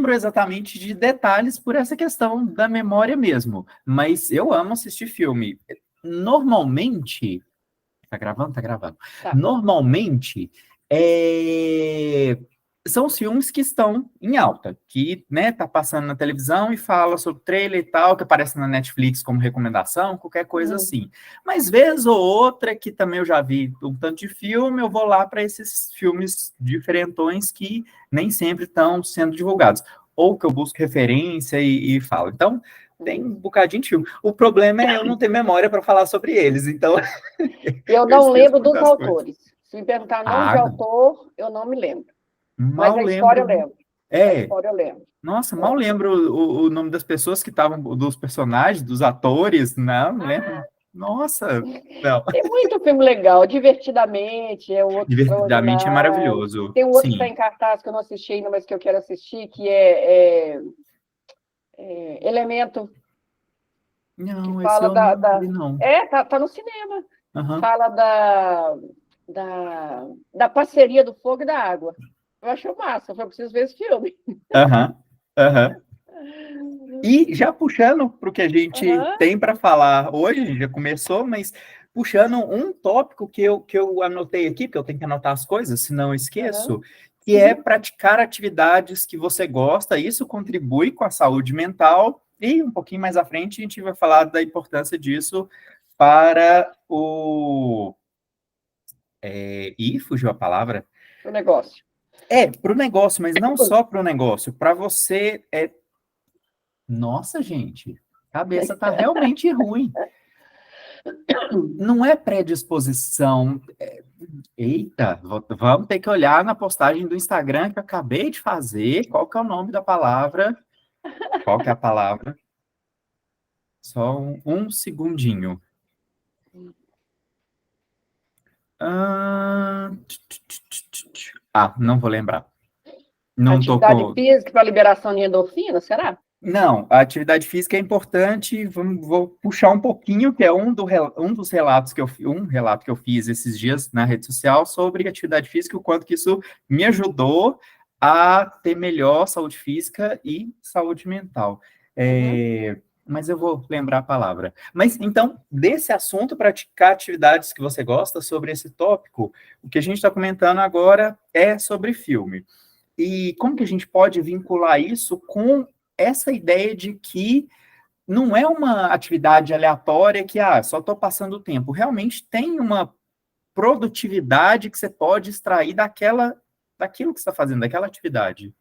lembro exatamente de detalhes por essa questão da memória mesmo, mas eu amo assistir filme. Normalmente, tá gravando? Tá gravando. Tá. Normalmente, são os filmes que estão em alta, que, né, tá passando na televisão e fala sobre trailer e tal, que aparece na Netflix como recomendação, qualquer coisa assim. Mas vez ou outra, que também eu já vi um tanto de filme, eu vou lá para esses filmes diferentões que nem sempre estão sendo divulgados. Ou que eu busco referência e falo. Então, tem um bocadinho de filme. O problema é eu não ter memória para falar sobre eles, então Eu eu não esqueço lembro dos muitas coisas. autores. Se me perguntar nome de Ah, autor, eu não me lembro. Mas mal a história eu lembro. lembro. A É, história eu lembro. nossa, mal lembro o nome das pessoas que estavam, dos personagens, dos atores, não lembro. Nossa, não. Tem muito filme legal. Divertidamente, é o outro Divertidamente é extraordinário. maravilhoso. Tem um outro que está Sim. em cartaz que eu não assisti ainda, mas que eu quero assistir, que Elemento, que Não, esse fala eu não vi, não. tá no cinema. Aham, Fala da parceria do fogo e da água. Eu achei massa, eu preciso ver esse filme. aham, aham. E já puxando para o que a gente Uhum, tem para falar hoje, já começou, mas puxando um tópico que eu anotei aqui, porque eu tenho que anotar as coisas, senão eu uhum. esqueço, que é praticar atividades que você gosta, isso contribui com a saúde mental, e um pouquinho mais à frente a gente vai falar da importância disso para o... Ih, fugiu a palavra? O negócio. Para o negócio, mas não só para o negócio, para você... Nossa, gente, a cabeça tá realmente ruim. Não é predisposição. Eita, vamos ter que olhar na postagem do Instagram que eu acabei de fazer. Qual que é o nome da palavra? Qual que é a palavra? Só um segundinho. Ah, não vou lembrar. Não tô Atividade com. física para liberação de endorfina, será? Não, a atividade física é importante. Vou puxar um pouquinho, que é um dos relatos que um relato que eu fiz esses dias na rede social sobre atividade física, o quanto que isso me ajudou a ter melhor saúde física e saúde mental. Uhum. Mas eu vou lembrar a palavra. Mas então, desse assunto, praticar atividades que você gosta sobre esse tópico, o que a gente está comentando agora é sobre filme. E como que a gente pode vincular isso com essa ideia de que não é uma atividade aleatória que, só estou passando o tempo. Realmente tem uma produtividade que você pode extrair daquilo que você está fazendo, daquela atividade.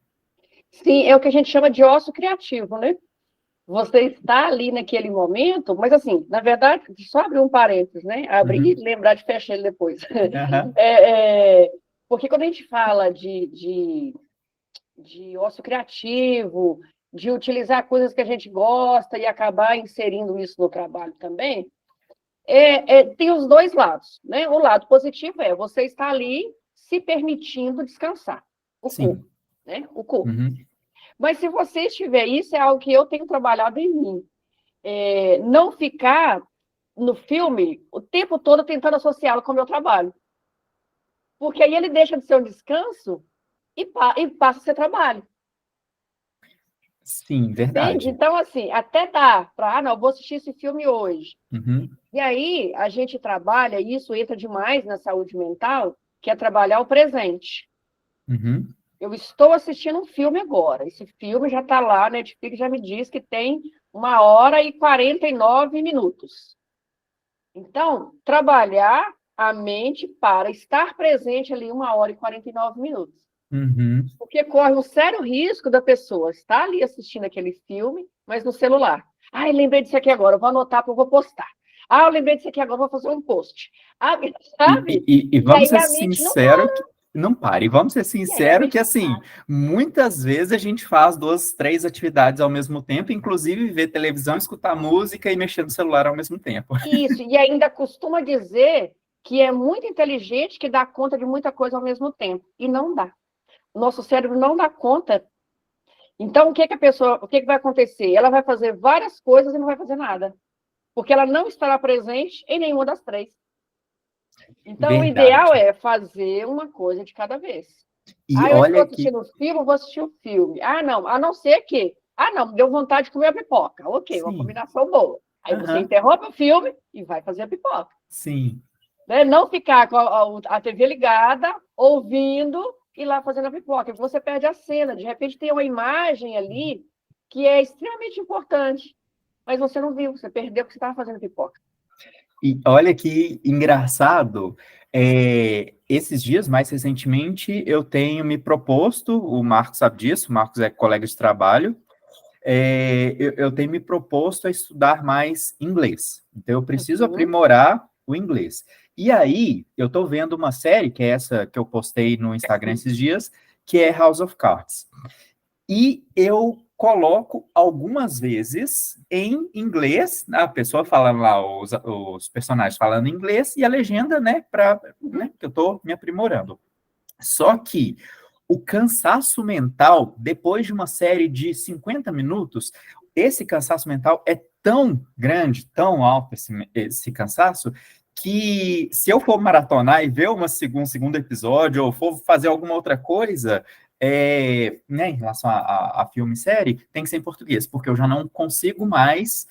Sim, é o que a gente chama de ócio criativo, né? Você está ali naquele momento, mas assim, na verdade, só abrir um parênteses, né? Abrir e Uhum. lembrar de fechar ele depois. Aham. Porque quando a gente fala de ócio criativo, de utilizar coisas que a gente gosta e acabar inserindo isso no trabalho também, tem os dois lados, né? O lado positivo é você estar ali se permitindo descansar, o corpo, Sim. né? O corpo. Uhum. Mas se você estiver, isso é algo que eu tenho trabalhado em mim. Não ficar no filme o tempo todo tentando associá-lo com o meu trabalho. Porque aí ele deixa de ser um descanso e passa a ser trabalho. Sim, Entende? verdade. Então, assim, até dá para, não, vou assistir esse filme hoje. Uhum. E aí a gente trabalha, e isso entra demais na saúde mental, que é trabalhar o presente. Uhum. Eu estou assistindo um filme agora. Esse filme já está lá, a Netflix já me diz que tem 1h49 minutos. Então, trabalhar a mente para estar presente ali 1h49 minutos. Uhum. Porque corre um sério risco da pessoa estar ali assistindo aquele filme, mas no celular. Ah, eu lembrei disso aqui agora, eu vou anotar porque eu vou postar. Ah, eu lembrei disso aqui agora, eu vou fazer um post. Ah, sabe? E E vamos aí ser a mente não para. sinceros que não pare. Vamos ser E aí a sinceros mente que não assim, para. muitas vezes a gente faz duas, três atividades ao mesmo tempo, inclusive ver televisão, escutar música e mexer no celular ao mesmo tempo. Isso, e ainda costuma dizer que é muito inteligente que dá conta de muita coisa ao mesmo tempo. E não dá. O nosso cérebro não dá conta. Então, o que vai acontecer? Ela vai fazer várias coisas e não vai fazer nada. Porque ela não estará presente em nenhuma das três. Então, o ideal Verdade. é fazer uma coisa de cada vez. E Ah, eu estou olha que, assistindo o filme, eu vou assistir o filme. Ah, não, a não ser que... Ah, não, deu vontade de comer a pipoca. Ok, uma sim, combinação boa. Aí você aham, interrompe o filme e vai fazer a pipoca. sim. Né? Não ficar com a TV ligada, ouvindo e lá fazendo a pipoca. Você perde a cena. De repente tem uma imagem ali que é extremamente importante, mas você não viu, você perdeu porque você estava fazendo pipoca. E olha que engraçado, esses dias, mais recentemente, eu tenho me proposto, o Marcos sabe disso, o Marcos é colega de trabalho, eu tenho me proposto a estudar mais inglês. Então, eu preciso Uhum. aprimorar o inglês. E aí, eu estou vendo uma série, que é essa que eu postei no Instagram esses dias, que é House of Cards. E eu coloco algumas vezes em inglês, né, a pessoa falando lá, os personagens falando inglês, e a legenda, né, né, que eu estou me aprimorando. Só que o cansaço mental, depois de uma série de 50 minutos, esse cansaço mental é tão grande, tão alto esse cansaço, que se eu for maratonar e ver um segundo episódio, ou for fazer alguma outra coisa, né, em relação a filme e série, tem que ser em português, porque eu já não consigo mais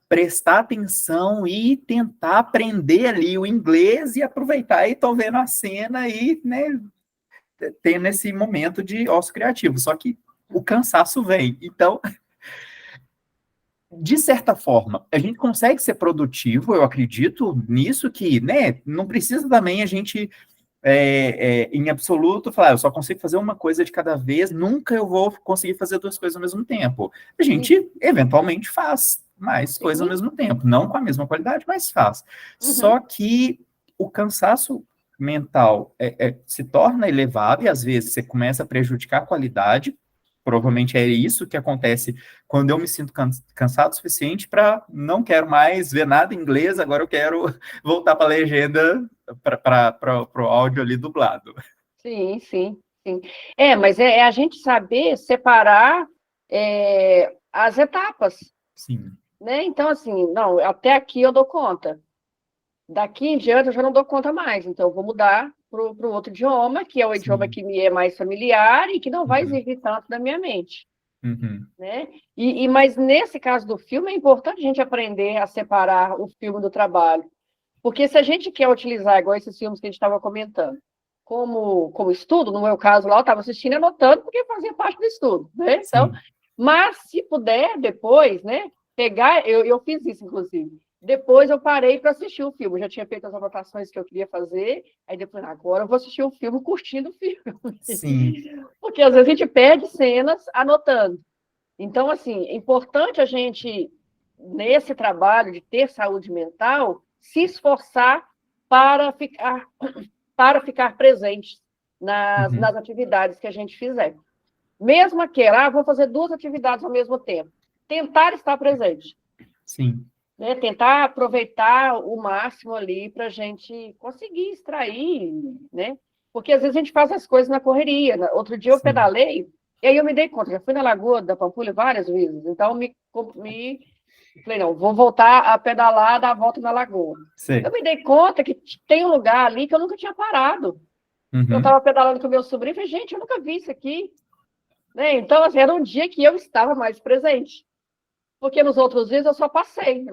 prestar atenção e tentar aprender ali o inglês e aproveitar e tô vendo a cena e, né, tendo esse momento de ócio criativo. Só que o cansaço vem. Então, de certa forma, a gente consegue ser produtivo, eu acredito nisso, que, né, não precisa também a gente, em absoluto, falar, eu só consigo fazer uma coisa de cada vez, nunca eu vou conseguir fazer duas coisas ao mesmo tempo. A Sim. gente, eventualmente, faz mais coisas ao Sim. mesmo tempo, não com a mesma qualidade, mas faz. Uhum. Só que o cansaço mental se torna elevado e, às vezes, você começa a prejudicar a qualidade. Provavelmente é isso que acontece quando eu me sinto cansado o suficiente para não quero mais ver nada em inglês, agora eu quero voltar para a legenda, para o áudio ali dublado. Sim, sim, sim. Mas é a gente saber separar as etapas, Sim. né? Então, assim, não, até aqui eu dou conta. Daqui em diante eu já não dou conta mais, então eu vou mudar para o outro idioma, que é o idioma Sim. que me é mais familiar e que não vai Uhum. exigir tanto da minha mente, Uhum. né? Mas nesse caso do filme é importante a gente aprender a separar o filme do trabalho, porque se a gente quer utilizar, igual esses filmes que a gente estava comentando, como estudo, no meu caso lá, eu estava assistindo e anotando, porque fazia parte do estudo, né? Então, Sim. mas se puder depois, né, pegar, eu fiz isso, inclusive. Depois eu parei para assistir o filme, eu já tinha feito as anotações que eu queria fazer, aí depois, agora eu vou assistir o filme curtindo o filme. Sim. Porque às vezes a gente perde cenas anotando. Então, assim, é importante a gente, nesse trabalho de ter saúde mental, se esforçar para ficar, para ficar presente Uhum. nas atividades que a gente fizer. Mesmo aquela, vou fazer duas atividades ao mesmo tempo. Tentar estar presente, Sim. né? Tentar aproveitar o máximo ali para a gente conseguir extrair, né? Porque às vezes a gente faz as coisas na correria. Outro dia eu Sim. pedalei, e aí eu me dei conta, já fui na Lagoa da Pampulha várias vezes, então falei, não, vou voltar a pedalar, dar a volta na Lagoa. Eu Sei. me dei conta que tem um lugar ali que eu nunca tinha parado. Eu Uhum. estava pedalando com o meu sobrinho e falei, gente, eu nunca vi isso aqui. Né? Então, assim, era um dia que eu estava mais presente. Porque nos outros dias eu só passei,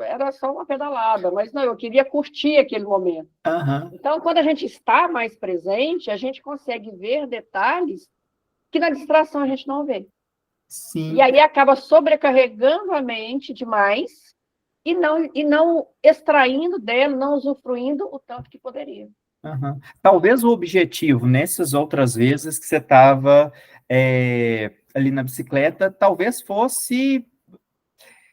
era só uma pedalada, mas não, eu queria curtir aquele momento. Aham. Então, quando a gente está mais presente, a gente consegue ver detalhes que na distração a gente não vê. E Sim. aí acaba sobrecarregando a mente demais e não extraindo dela, não usufruindo o tanto que poderia. Aham. Talvez o objetivo, nessas outras vezes que você estava ali na bicicleta, talvez fosse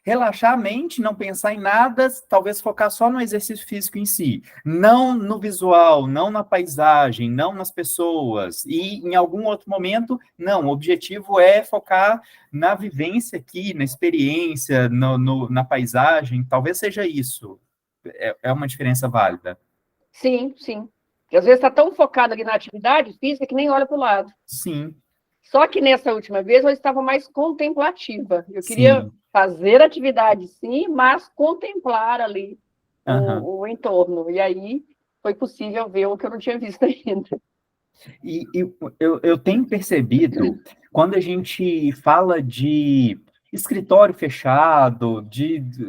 relaxar a mente, não pensar em nada, talvez focar só no exercício físico em si, não no visual, não na paisagem, não nas pessoas. E em algum outro momento, não, o objetivo é focar na vivência aqui, na experiência, na paisagem, talvez seja isso. É uma diferença válida. Sim, sim. Porque às vezes está tão focado ali na atividade física que nem olha para o lado. Sim, Só que nessa última vez eu estava mais contemplativa. Eu queria sim. fazer atividade, sim, mas contemplar ali Aham. o entorno. E aí foi possível ver o que eu não tinha visto ainda. Eu tenho percebido, quando a gente fala de escritório fechado,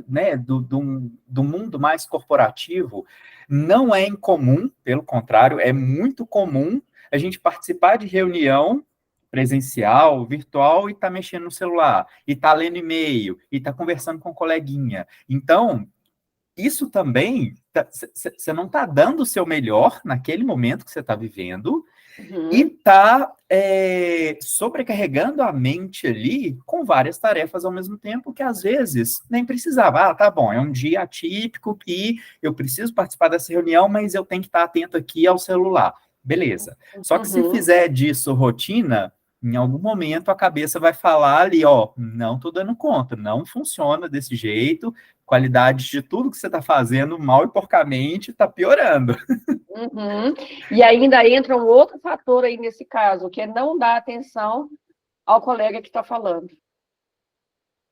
né, do mundo mais corporativo, não é incomum, pelo contrário, é muito comum a gente participar de reunião presencial, virtual, e tá mexendo no celular, e tá lendo e-mail, e tá conversando com um coleguinha. Então, isso também, você não está dando o seu melhor naquele momento que você está vivendo, e está sobrecarregando a mente ali com várias tarefas ao mesmo tempo, que às vezes nem precisava. Ah, tá bom, é um dia atípico que eu preciso participar dessa reunião, mas eu tenho que estar atento aqui ao celular. Beleza. Só que se fizer disso rotina, em algum momento a cabeça vai falar ali, ó, não estou dando conta, não funciona desse jeito, qualidade de tudo que você está fazendo mal e porcamente está piorando. E ainda entra um outro fator aí nesse caso, que é não dar atenção ao colega que está falando.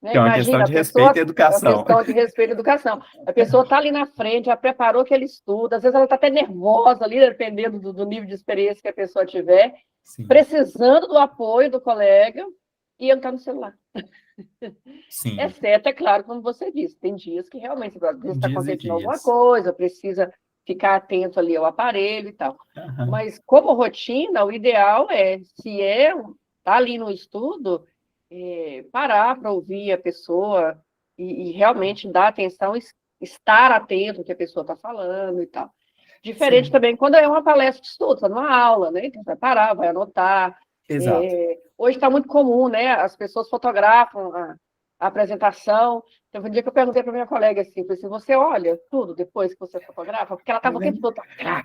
Né? Que é uma questão Imagina, de respeito e é uma educação. questão de respeito e educação. A pessoa está ali na frente, já preparou aquele estudo, às vezes ela está até nervosa ali, dependendo do nível de experiência que a pessoa tiver, Sim. Precisando do apoio do colega, e ele está no celular. Sim. Exceto, é claro, como você disse, tem dias que realmente está acontecendo alguma coisa, precisa ficar atento ali ao aparelho e tal. Mas, como rotina, o ideal é, se está ali no estudo, parar para ouvir a pessoa e realmente dar atenção, estar atento ao que a pessoa está falando e tal. Diferente também quando é uma palestra de estudo, está numa aula, né? Então, vai parar, vai anotar. Exato. Hoje está muito comum, né? As pessoas fotografam a apresentação. Teve um dia que eu perguntei para minha colega assim, você olha tudo depois que você fotografa? Porque ela estava o tempo todo... Ela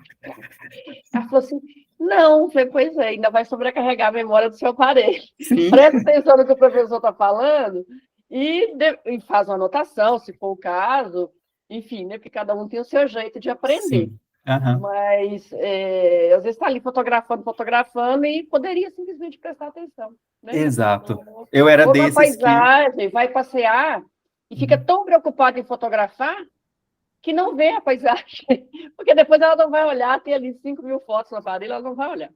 falou assim, não. Eu falei, pois é, ainda vai sobrecarregar a memória do seu aparelho. Presta atenção no que o professor está falando e faz uma anotação, se for o caso. Enfim, né? Porque cada um tem o seu jeito de aprender. Mas, às vezes, está ali fotografando, e poderia simplesmente prestar atenção. Né? Exato. Eu era ou desses na paisagem, vai passear e fica tão preocupado em fotografar que não vê a paisagem, porque depois ela não vai olhar, tem ali 5.000 fotos no aparelho, ela não vai olhar.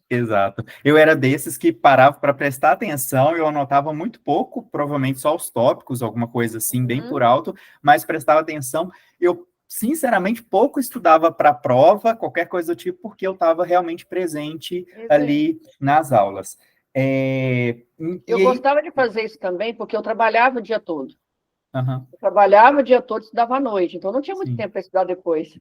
Exato. Eu era desses que parava para prestar atenção, eu anotava muito pouco, provavelmente só os tópicos, alguma coisa assim, bem por alto, mas prestava atenção. Eu, sinceramente, pouco estudava para a prova, qualquer coisa do tipo, porque eu estava realmente presente ali nas aulas. Eu gostava de fazer isso também, porque eu trabalhava o dia todo. Eu trabalhava o dia todo e estudava à noite, então não tinha muito tempo para estudar depois.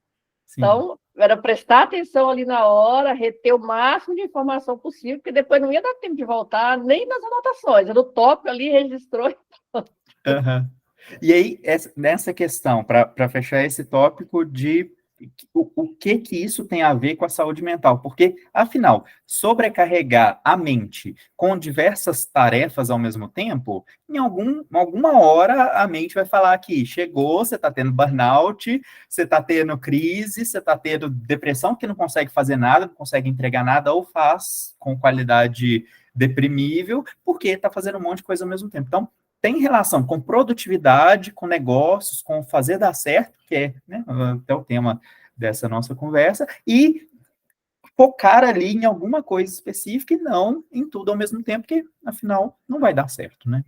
Então, era prestar atenção ali na hora, reter o máximo de informação possível, porque depois não ia dar tempo de voltar, nem nas anotações. Era o tópico ali, registrou. E aí, nessa questão, para fechar esse tópico de o que isso tem a ver com a saúde mental, porque, afinal, sobrecarregar a mente com diversas tarefas ao mesmo tempo, em alguma hora a mente vai falar que chegou, você está tendo burnout, você está tendo crise, você está tendo depressão, que não consegue fazer nada, não consegue entregar nada, ou faz com qualidade deprimível, porque está fazendo um monte de coisa ao mesmo tempo. Então, tem relação com produtividade, com negócios, com fazer dar certo, que é, né, até o tema dessa nossa conversa, e focar ali em alguma coisa específica e não em tudo ao mesmo tempo, que, afinal, não vai dar certo, né?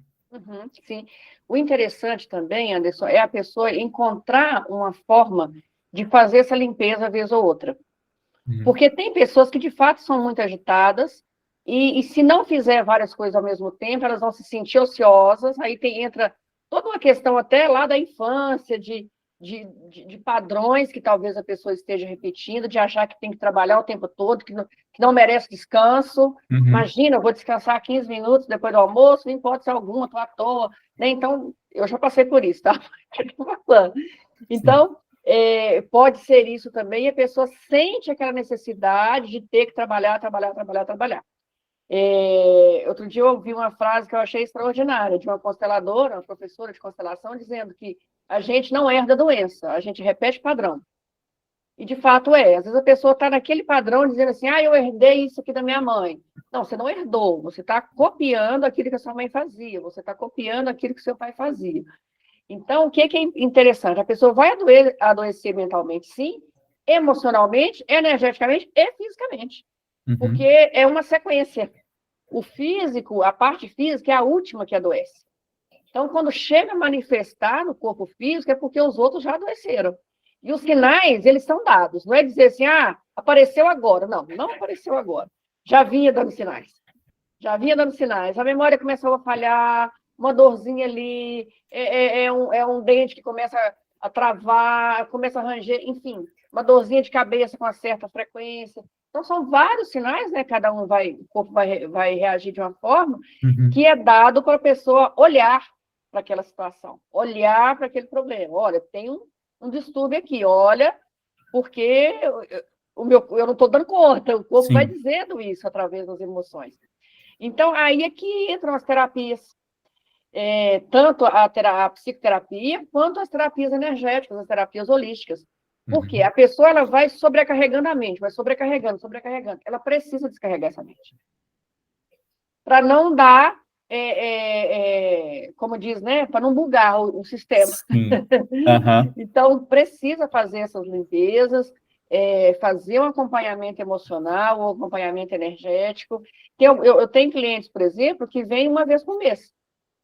Sim. O interessante também, Anderson, é a pessoa encontrar uma forma de fazer essa limpeza vez ou outra. Porque tem pessoas que, de fato, são muito agitadas, e se não fizer várias coisas ao mesmo tempo, elas vão se sentir ociosas, aí entra toda uma questão até lá da infância, de padrões que talvez a pessoa esteja repetindo, de achar que tem que trabalhar o tempo todo, que não merece descanso. Imagina, eu vou descansar 15 minutos depois do almoço, nem pode ser alguma, estou à toa. Né? Então, eu já passei por isso, tá? Então, pode ser isso também, e a pessoa sente aquela necessidade de ter que trabalhar. Outro dia eu ouvi uma frase que eu achei extraordinária, de uma consteladora, uma professora de constelação, dizendo que a gente não herda doença, a gente repete padrão. E, de fato, Às vezes a pessoa está naquele padrão, dizendo assim, eu herdei isso aqui da minha mãe. Não, você não herdou, você está copiando aquilo que a sua mãe fazia, você está copiando aquilo que seu pai fazia. Então, o que é interessante? A pessoa vai adoecer mentalmente, sim, emocionalmente, energeticamente e fisicamente. Porque Uhum. é uma sequência. O físico, a parte física é a última que adoece. Então, quando chega a manifestar no corpo físico, é porque os outros já adoeceram. E os sinais, eles são dados. Não é dizer assim, apareceu agora. Não, não apareceu agora. Já vinha dando sinais. Já vinha dando sinais. A memória começou a falhar, uma dorzinha ali, é um dente que começa a travar, começa a ranger, enfim, uma dorzinha de cabeça com uma certa frequência. Então, são vários sinais, né? Cada um o corpo vai reagir de uma forma, Uhum. que é dado para a pessoa olhar para aquela situação, olhar para aquele problema. Olha, tem um distúrbio aqui, olha, porque eu não estou dando conta, o corpo vai Sim. dizendo isso através das emoções. Então, aí é que entram as terapias, tanto a psicoterapia, quanto as terapias energéticas, as terapias holísticas. Porque Uhum. a pessoa ela vai sobrecarregando a mente, vai sobrecarregando, sobrecarregando. Ela precisa descarregar essa mente. Para não dar, como diz, né? Para não bugar o sistema. Sim. Aham. Então, precisa fazer essas limpezas, fazer um acompanhamento emocional, um acompanhamento energético. Eu tenho clientes, por exemplo, que vêm uma vez por mês.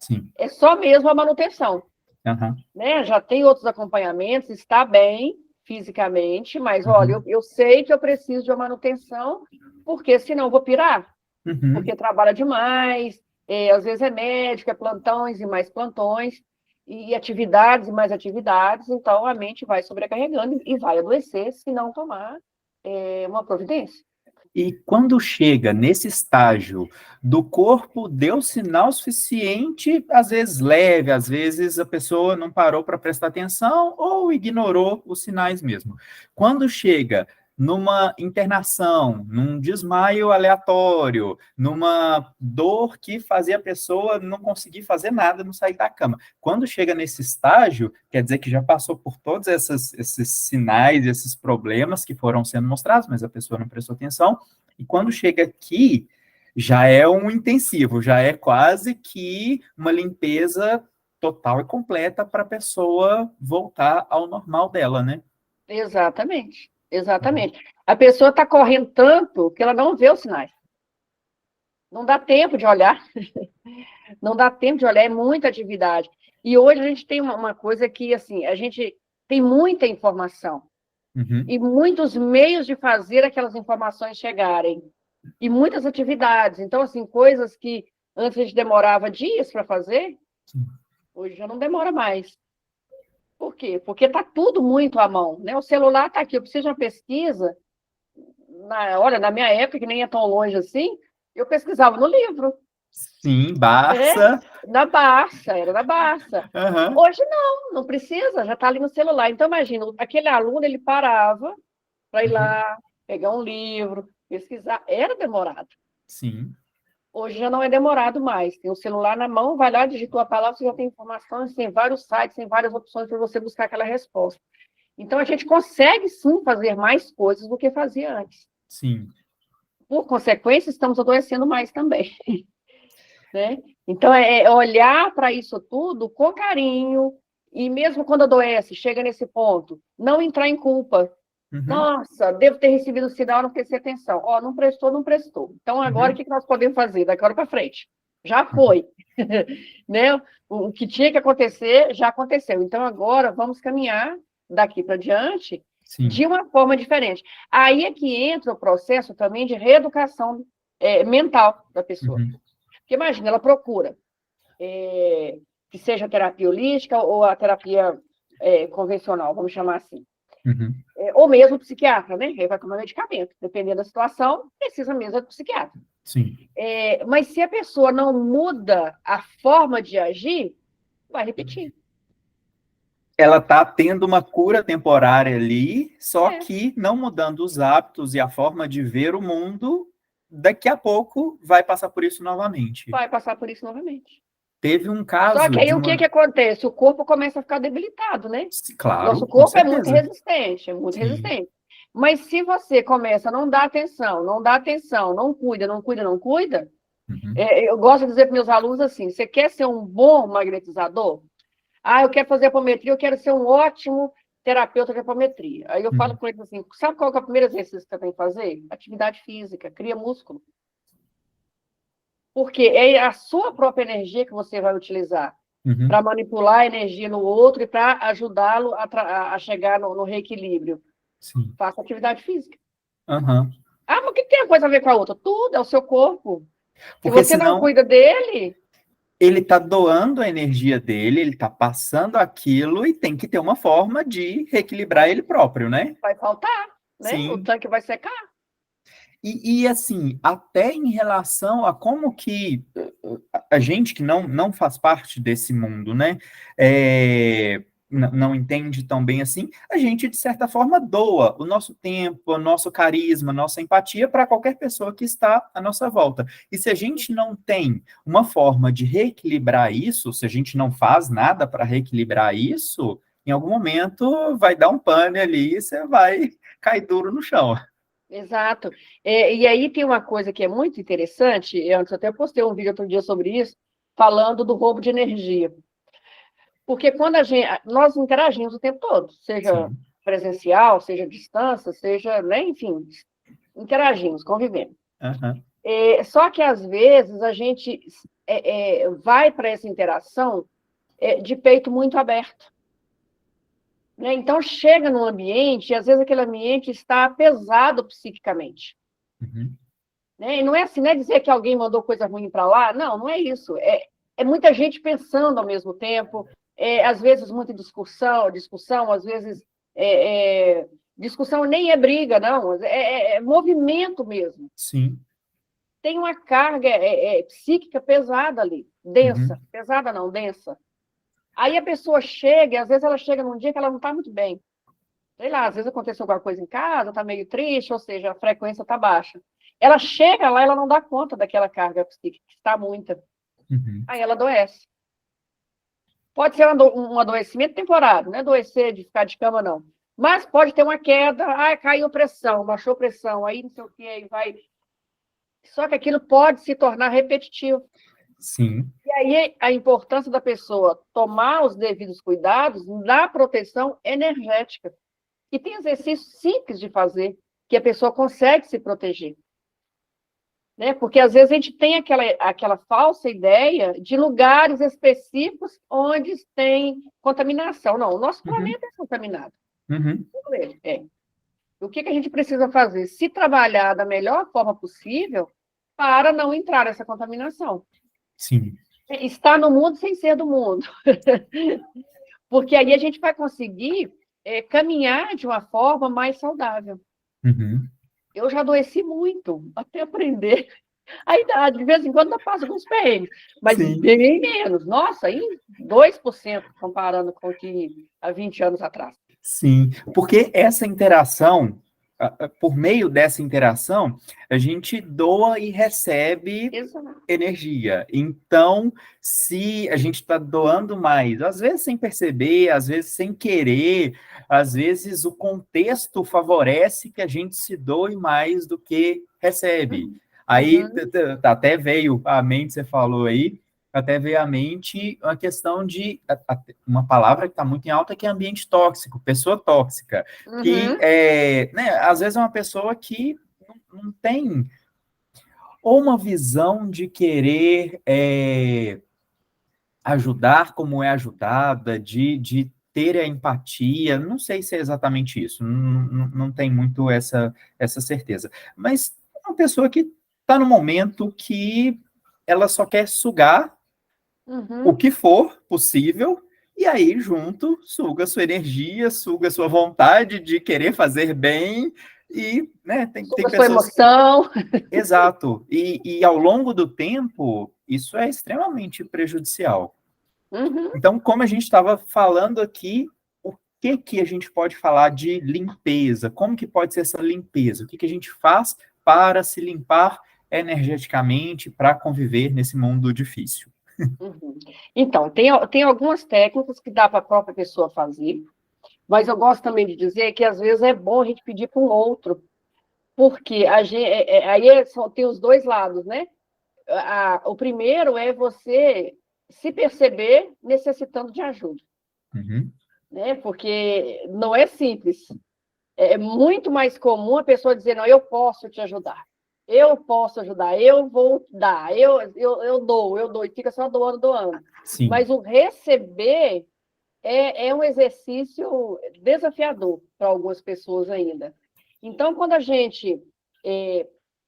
Sim. É só mesmo a manutenção. Aham. Né? Já tem outros acompanhamentos, está bem fisicamente, mas olha, Uhum. eu sei que eu preciso de uma manutenção, porque senão eu vou pirar, Uhum. porque trabalha demais, às vezes é médico, é plantões e mais plantões, e atividades e mais atividades, então a mente vai sobrecarregando e vai adoecer se não tomar uma providência. E quando chega nesse estágio do corpo deu sinal suficiente, às vezes leve, às vezes a pessoa não parou para prestar atenção ou ignorou os sinais mesmo. Quando chega numa internação, num desmaio aleatório, numa dor que fazia a pessoa não conseguir fazer nada, não sair da cama. Quando chega nesse estágio, quer dizer que já passou por todos esses sinais, esses problemas que foram sendo mostrados, mas a pessoa não prestou atenção. E quando chega aqui, já é um intensivo, já é quase que uma limpeza total e completa para a pessoa voltar ao normal dela, né? Exatamente, exatamente. A pessoa está correndo tanto que ela não vê os sinais. Não dá tempo de olhar. Não dá tempo de olhar, é muita atividade. E hoje a gente tem uma coisa que, assim, a gente tem muita informação Uhum. e muitos meios de fazer aquelas informações chegarem, e muitas atividades. Então, assim, coisas que antes a gente demorava dias para fazer, hoje já não demora mais. Por quê? Porque está tudo muito à mão, né? O celular está aqui, eu preciso de uma pesquisa. Olha, na minha época, que nem é tão longe assim, eu pesquisava no livro. Sim, É, Barça. era da Barça. Uhum. Hoje não precisa, já está ali no celular. Então, imagina, aquele aluno, ele parava para ir Uhum. lá, pegar um livro, pesquisar. Era demorado. Sim. Hoje já não é demorado mais. Tem o celular na mão, vai lá, digitou a palavra, você já tem informações, tem vários sites, tem várias opções para você buscar aquela resposta. Então, a gente consegue, sim, fazer mais coisas do que fazia antes. Sim. Por consequência, estamos adoecendo mais também. Né? Então, é olhar para isso tudo com carinho, e mesmo quando adoece, chega nesse ponto, não entrar em culpa. Uhum. Nossa, devo ter recebido o sinal, não prestei atenção. Não prestou, não prestou. Então, agora, o Uhum. que nós podemos fazer? Daqui a hora para frente. Já Uhum. foi. Né? O que tinha que acontecer, já aconteceu. Então, agora, vamos caminhar daqui para diante Sim. de uma forma diferente. Aí é que entra o processo também de reeducação mental da pessoa. Uhum. Porque imagina, ela procura que seja a terapia holística ou a terapia convencional, vamos chamar assim. Uhum. Ou mesmo o psiquiatra, né? Ele vai tomar medicamento. Dependendo da situação, precisa mesmo do psiquiatra. Sim. Mas se a pessoa não muda a forma de agir, vai repetir. Ela está tendo uma cura temporária ali, só É, que não mudando os hábitos e a forma de ver o mundo, daqui a pouco vai passar por isso novamente. vai passar por isso novamente. Teve um Só caso que aí de o que uma. acontece? O corpo começa a ficar debilitado, né? Claro, Nosso com corpo é muito certeza. resistente, é muito Sim. resistente. Mas se você começa a não dar atenção, não dá atenção, não cuida, não cuida, não cuida, Uhum. eu gosto de dizer para meus alunos assim: você quer ser um bom magnetizador? Eu quero fazer apometria, eu quero ser um ótimo terapeuta de apometria. Aí eu falo Uhum. com eles assim, sabe qual que é o primeiro exercício que você tem que fazer? Atividade física, cria músculo. Porque é a sua própria energia que você vai utilizar Uhum. para manipular a energia no outro e para ajudá-lo a chegar no reequilíbrio. Sim. Faça atividade física. Aham. Ah, mas o que tem uma coisa a ver com a outra? Tudo, é o seu corpo. Se Porque você não senão cuida dele, ele está doando a energia dele, ele está passando aquilo e tem que ter uma forma de reequilibrar vai, ele próprio, né? vai faltar, né? O Sim. tanque vai secar. Assim, até em relação a como que a gente que não faz parte desse mundo, né, não entende tão bem assim, a gente, de certa forma, doa o nosso tempo, o nosso carisma, a nossa empatia para qualquer pessoa que está à nossa volta. E se a gente não tem uma forma de reequilibrar isso, se a gente não faz nada para reequilibrar isso, em algum momento vai dar um pane ali e você vai cair duro no chão. Exato. E aí tem uma coisa que é muito interessante, eu antes até postei um vídeo outro dia sobre isso, falando do roubo de energia. Porque quando nós interagimos o tempo todo, seja Sim. presencial, seja à distância, seja, né, enfim, interagimos, convivemos. Aham. Só que, às vezes, a gente vai para essa interação de peito muito aberto. Né? Então, chega num ambiente, e às vezes aquele ambiente está pesado psiquicamente. Uhum. Né? E não é assim, não é dizer que alguém mandou coisa ruim para lá, não, não é isso. É muita gente pensando ao mesmo tempo, às vezes muita discussão, às vezes discussão nem é briga, não, é movimento mesmo. Sim. Tem uma carga psíquica pesada ali, densa, Uhum. pesada não, densa. Aí a pessoa chega, e às vezes ela chega num dia que ela não está muito bem. Sei lá, às vezes aconteceu alguma coisa em casa, está meio triste, ou seja, a frequência está baixa. Ela chega lá, ela não dá conta daquela carga psíquica, que está muita. Uhum. Aí ela adoece. Pode ser um adoecimento temporário, não é adoecer de ficar de cama, não. Mas pode ter uma queda, caiu pressão, baixou pressão, aí não sei o que, aí vai. Só que aquilo pode se tornar repetitivo. Sim. E aí a importância da pessoa tomar os devidos cuidados na proteção energética. E tem exercícios simples de fazer, que a pessoa consegue se proteger. Né? Porque às vezes a gente tem aquela falsa ideia de lugares específicos onde tem contaminação. Não, o nosso Uhum. planeta é contaminado. Uhum. Tudo ele é. O que a gente precisa fazer? Se trabalhar da melhor forma possível para não entrar nessa contaminação. Sim. Estar no mundo sem ser do mundo. Porque aí a gente vai conseguir caminhar de uma forma mais saudável. Uhum. Eu já adoeci muito, até aprender. A idade, de vez em quando, eu passo alguns perrengues, mas Sim. bem menos. Nossa, aí 2% comparando com o que há 20 anos atrás. Sim. Porque essa interação, por meio dessa interação, a gente doa e recebe Exato. energia. Então, se a gente está doando mais, às vezes sem perceber, às vezes sem querer, às vezes o contexto favorece que a gente se doe mais do que recebe. Aí Uhum. até veio à mente, você falou aí, até veio à mente a questão de uma palavra que está muito em alta, que é ambiente tóxico, pessoa tóxica, que Uhum. né, às vezes é uma pessoa que não tem ou uma visão de querer ajudar como é ajudada, de ter a empatia, não sei se é exatamente isso, não tem muito essa certeza, mas uma pessoa que está no momento que ela só quer sugar o Uhum. que for possível, e aí junto suga sua energia, suga sua vontade de querer fazer bem, e né, tem Sobre a sua pessoas. emoção. Exato. E ao longo do tempo, isso é extremamente prejudicial. Uhum. Então, como a gente estava falando aqui, o que a gente pode falar de limpeza? Como que pode ser essa limpeza? O que a gente faz para se limpar energeticamente, para conviver nesse mundo difícil? Uhum. Então, tem algumas técnicas que dá para a própria pessoa fazer, mas eu gosto também de dizer que às vezes é bom a gente pedir para um outro, porque tem os dois lados, né? O primeiro é você se perceber necessitando de ajuda. Uhum. né? Porque não é simples. É muito mais comum a pessoa dizer, não, eu posso te ajudar. Eu posso ajudar, eu vou dar, eu dou, e fica só doando, doando. Sim. Mas o receber é um exercício desafiador para algumas pessoas ainda. Então, quando a gente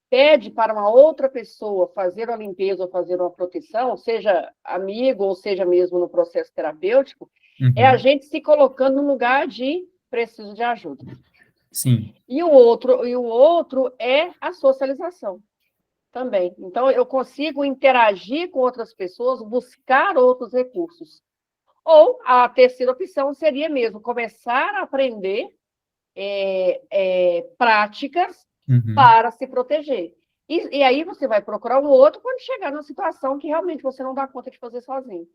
pede para uma outra pessoa fazer uma limpeza ou fazer uma proteção, seja amigo ou seja mesmo no processo terapêutico, é a Uhum. gente se colocando no lugar de preciso de ajuda. Sim. E o outro é a socialização também. Então, eu consigo interagir com outras pessoas, buscar outros recursos. Ou a terceira opção seria mesmo começar a aprender práticas Uhum. para se proteger. E aí você vai procurar um outro quando chegar numa situação que realmente você não dá conta de fazer sozinho.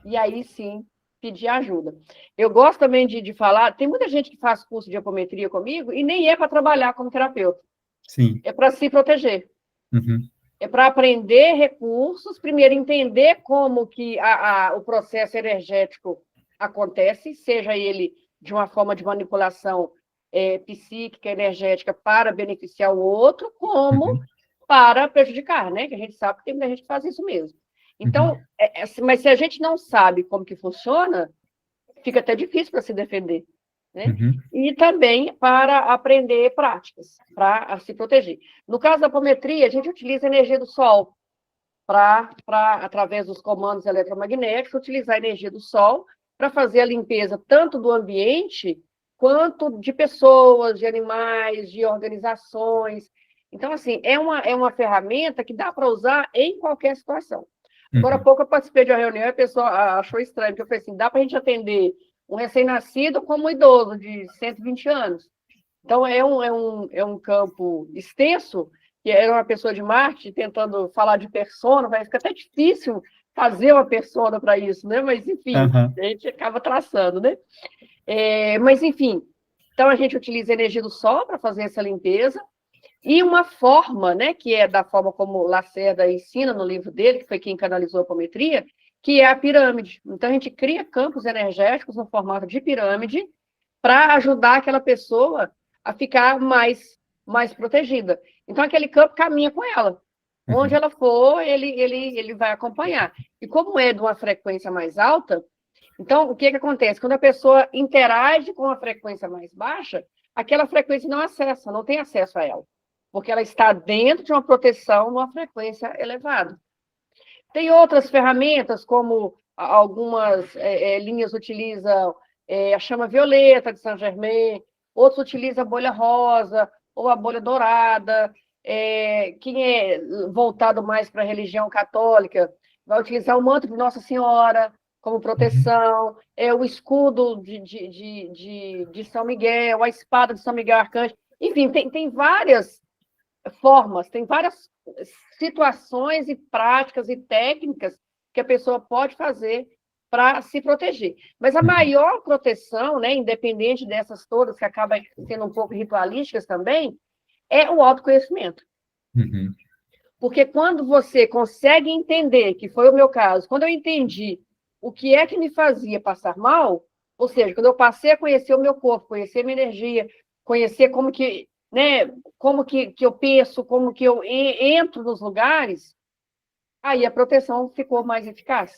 E aí sim, pedir ajuda. Eu gosto também de falar, tem muita gente que faz curso de apometria comigo e nem é para trabalhar como terapeuta, Sim. é para se proteger. Uhum. É para aprender recursos, primeiro entender como que o processo energético acontece, seja ele de uma forma de manipulação psíquica, energética, para beneficiar o outro, como Uhum. para prejudicar, né? Que a gente sabe que tem muita gente que faz isso mesmo. Uhum. Então, mas se a gente não sabe como que funciona, fica até difícil para se defender, né? Uhum. E também para aprender práticas, para se proteger. No caso da apometria, a gente utiliza a energia do Sol através dos comandos eletromagnéticos, utilizar a energia do Sol para fazer a limpeza tanto do ambiente quanto de pessoas, de animais, de organizações. Então, assim, é uma ferramenta que dá para usar em qualquer situação. Agora há Uhum. pouco eu participei de uma reunião e a pessoa achou estranho, porque eu falei assim, dá para a gente atender um recém-nascido como um idoso de 120 anos. Então, é um campo extenso, que era uma pessoa de marketing tentando falar de persona, vai ficar até difícil fazer uma persona para isso, né? Mas, enfim, Uhum. a gente acaba traçando, né? Mas, enfim, então a gente utiliza a energia do Sol para fazer essa limpeza, e uma forma, né, que é da forma como Lacerda ensina no livro dele, que foi quem canalizou a apometria, que é a pirâmide. Então, a gente cria campos energéticos no formato de pirâmide para ajudar aquela pessoa a ficar mais protegida. Então, aquele campo caminha com ela. Onde Uhum. ela for, ele vai acompanhar. E como é de uma frequência mais alta, então, o que acontece? Quando a pessoa interage com uma frequência mais baixa, aquela frequência não tem acesso a ela, porque ela está dentro de uma proteção numa frequência elevada. Tem outras ferramentas, como algumas linhas utilizam a chama violeta de Saint-Germain, outros utilizam a bolha rosa ou a bolha dourada. Quem é voltado mais para a religião católica vai utilizar o manto de Nossa Senhora como Uhum. proteção, o escudo de São Miguel, a espada de São Miguel Arcanjo. Enfim, tem várias formas, tem várias situações e práticas e técnicas que a pessoa pode fazer para se proteger. Mas a Uhum. maior proteção, né, independente dessas todas, que acabam sendo um pouco ritualísticas também, é o autoconhecimento. Uhum. Porque quando você consegue entender, que foi o meu caso, quando eu entendi o que é que me fazia passar mal, ou seja, quando eu passei a conhecer o meu corpo, conhecer a minha energia, conhecer como que, né, como que eu penso, como que eu entro nos lugares, aí a proteção ficou mais eficaz.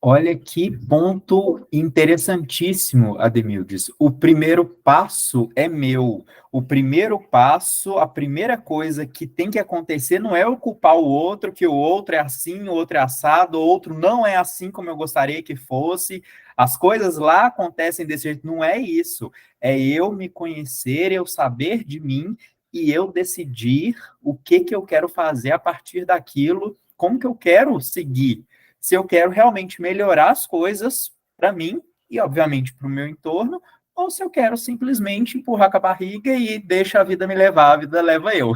Olha que ponto interessantíssimo, Ademildes. O primeiro passo é meu. O primeiro passo, a primeira coisa que tem que acontecer não é eu culpar o outro, que o outro é assim, o outro é assado, o outro não é assim como eu gostaria que fosse. As coisas lá acontecem desse jeito. Não é isso. É eu me conhecer, eu saber de mim e eu decidir o que que eu quero fazer a partir daquilo, como que eu quero seguir, se eu quero realmente melhorar as coisas para mim e, obviamente, para o meu entorno, ou se eu quero simplesmente empurrar com a barriga e deixa a vida me levar, a vida leva eu.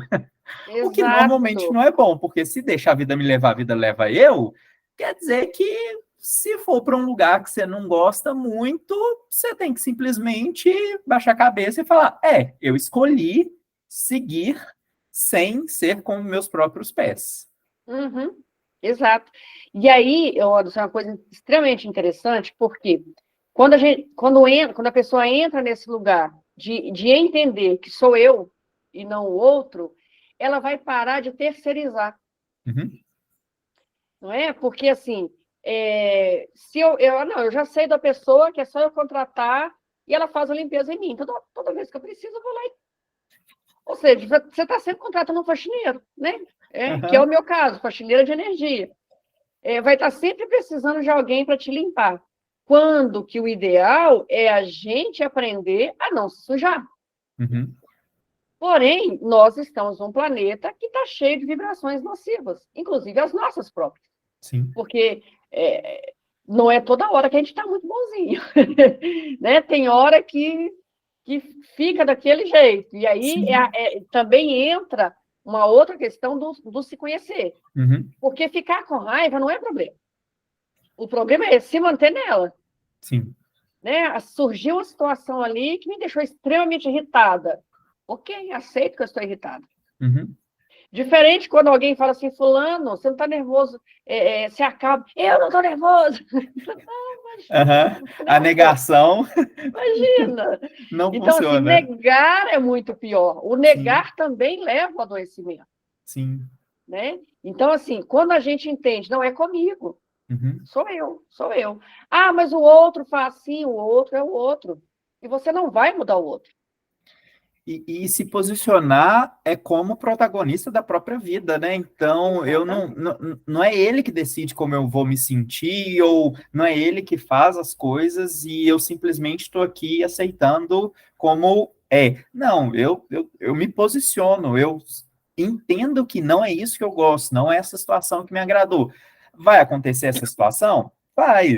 O que normalmente Exato. não é bom, porque se deixa a vida me levar, a vida leva eu, quer dizer que se for para um lugar que você não gosta muito, você tem que simplesmente baixar a cabeça e falar: eu escolhi seguir sem ser com meus próprios pés. Uhum. Exato. E aí, Anderson, é uma coisa extremamente interessante, porque Quando a pessoa entra nesse lugar de entender que sou eu e não o outro, ela vai parar de terceirizar. Uhum. Não é? Porque, assim, se eu já sei da pessoa que é só eu contratar e ela faz a limpeza em mim. Toda vez que eu preciso, eu vou lá e... Ou seja, você está sempre contratando um faxineiro, né? Que é o meu caso, faxineira de energia. Vai estar sempre precisando de alguém para te limpar. Quando que o ideal é a gente aprender a não se sujar. Uhum. Porém, nós estamos num planeta que está cheio de vibrações nocivas, inclusive as nossas próprias. Sim. Porque não é toda hora que a gente está muito bonzinho. Né? Tem hora que fica daquele jeito. E aí também entra uma outra questão do se conhecer. Uhum. Porque ficar com raiva não é problema. O problema é se manter nela. Sim. Né? Surgiu uma situação ali que me deixou extremamente irritada. Ok, aceito que eu estou irritada. Uhum. Diferente quando alguém fala assim, fulano, você não está nervoso, se acaba. Eu não estou nervoso. Não, imagina, A negação imagina. não Então, assim, funciona. negar é muito pior. O negar Sim. também leva ao adoecimento. Sim. Né? Então, assim, quando a gente entende, não é comigo, Uhum. sou eu. Ah, mas o outro faz assim, o outro é o outro. E você não vai mudar o outro. E se posicionar é como protagonista da própria vida, né? Então, eu não é ele que decide como eu vou me sentir, ou não é ele que faz as coisas e eu simplesmente estou aqui aceitando como é. Não, eu me posiciono, eu entendo que não é isso que eu gosto, não é essa situação que me agradou. Vai acontecer essa situação? Vai,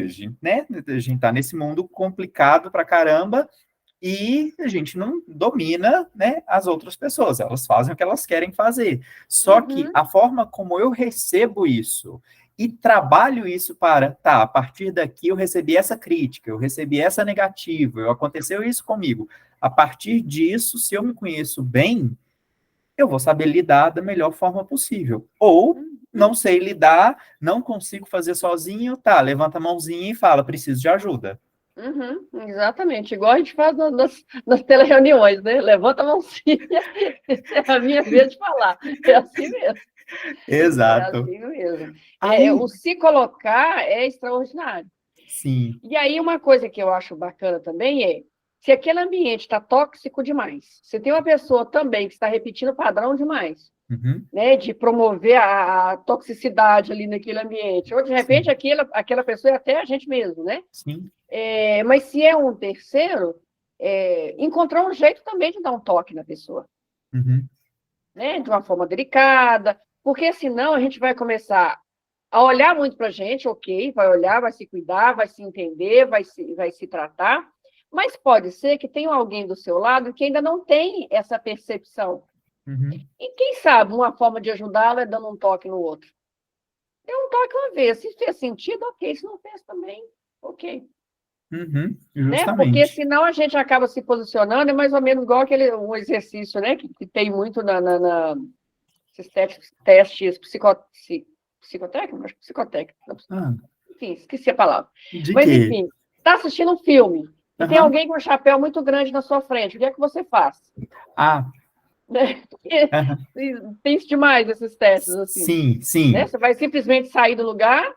né? A gente tá nesse mundo complicado pra caramba, e a gente não domina, né, as outras pessoas, elas fazem o que elas querem fazer. Só que a forma como eu recebo isso e trabalho isso tá, a partir daqui eu recebi essa crítica, eu recebi essa negativa, aconteceu isso comigo. A partir disso, se eu me conheço bem, eu vou saber lidar da melhor forma possível. Ou não sei lidar, não consigo fazer sozinho, tá, levanta a mãozinha e fala, preciso de ajuda. Exatamente, igual a gente faz nas telereuniões, né? Levanta a mãozinha, é a minha vez de falar. É assim mesmo. Exato. É assim mesmo. Aí, O se colocar é extraordinário. sim. E aí, uma coisa que eu acho bacana também é, se aquele ambiente está tóxico demais, se tem uma pessoa também que está repetindo o padrão demais, Uhum. né, de promover a toxicidade ali naquele ambiente, ou de repente aquela pessoa é até a gente mesmo, né? Sim. Mas se é um terceiro, encontrar um jeito também de dar um toque na pessoa, Uhum. né? De uma forma delicada, porque senão a gente vai começar a olhar muito para a gente, ok, vai olhar, vai se cuidar, vai se entender, vai se tratar, mas pode ser que tenha alguém do seu lado que ainda não tem essa percepção. Uhum. E quem sabe uma forma de ajudá-lo é dando um toque no outro. Deu um toque uma vez, se fez sentido, ok, se não fez também, ok. Uhum. Né? Porque Justamente. senão a gente acaba se posicionando, é mais ou menos igual um exercício, né? Que tem muito esses testes psicotécnicos, acho que psicotécnicos. Ah, Enfim, esqueci a palavra. de Mas, quê? enfim, está assistindo um filme e tem Aham. alguém com um chapéu muito grande na sua frente, o que é que você faz? Ah, Né? aham. Tem demais esses testes, assim. Sim, Né? sim. Você vai simplesmente sair do lugar,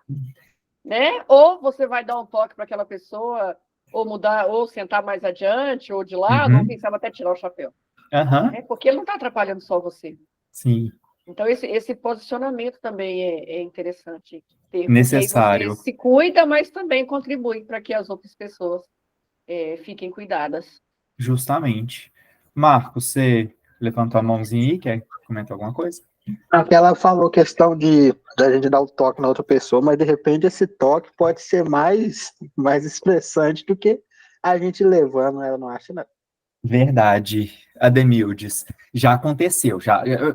né? Ou você vai dar um toque para aquela pessoa, ou mudar, ou sentar mais adiante, ou de lado, ou quem Uhum. sabe até tirar o chapéu. Aham. Né? Porque ele não está atrapalhando só você. Sim. Então, esse posicionamento também é interessante ter, porque aí você Necessário. se cuida, mas também contribui para que as outras pessoas fiquem cuidadas. Justamente. Marcos, você levantou a mãozinha aí, quer comentar alguma coisa? Aquela falou questão de da gente dar o toque na outra pessoa, mas de repente esse toque pode ser mais expressante do que a gente levando ela, não acha, não? Verdade, Ademildes. Já aconteceu,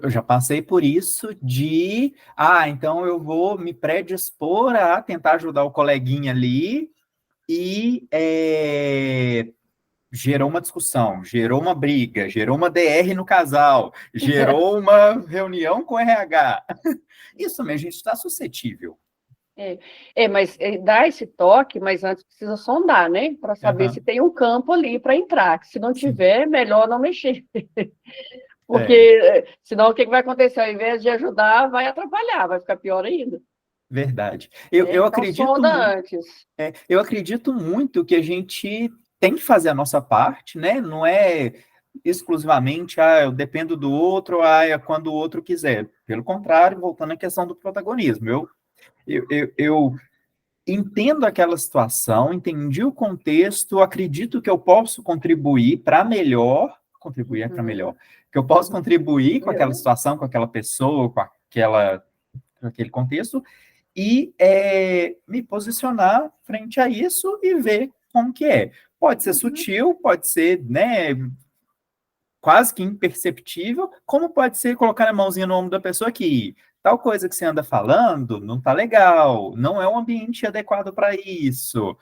eu já passei por isso então eu vou me predispor a tentar ajudar o coleguinha ali e gerou uma discussão, gerou uma briga, gerou uma DR no casal, gerou uma reunião com o RH. Isso mesmo, a gente está suscetível. Mas dá esse toque, mas antes precisa sondar, né? Para saber se tem um campo ali para entrar. Que se não Sim. tiver, melhor não mexer. Porque senão o que vai acontecer? Ao invés de ajudar, vai atrapalhar, vai ficar pior ainda. Verdade. Eu Então, acredito sonda muito, antes. eu acredito muito que a gente tem que fazer a nossa parte, né? Não é exclusivamente, eu dependo do outro, é quando o outro quiser. Pelo contrário, voltando à questão do protagonismo. Eu entendo aquela situação, entendi o contexto, acredito que eu posso contribuir para melhor, contribuir é para melhor, que eu posso contribuir com aquela situação, com aquela pessoa, com aquele contexto, e me posicionar frente a isso e ver como que é. Pode ser sutil, pode ser, né, quase que imperceptível, como pode ser colocar a mãozinha no ombro da pessoa que tal coisa que você anda falando não tá legal, não é um ambiente adequado para isso.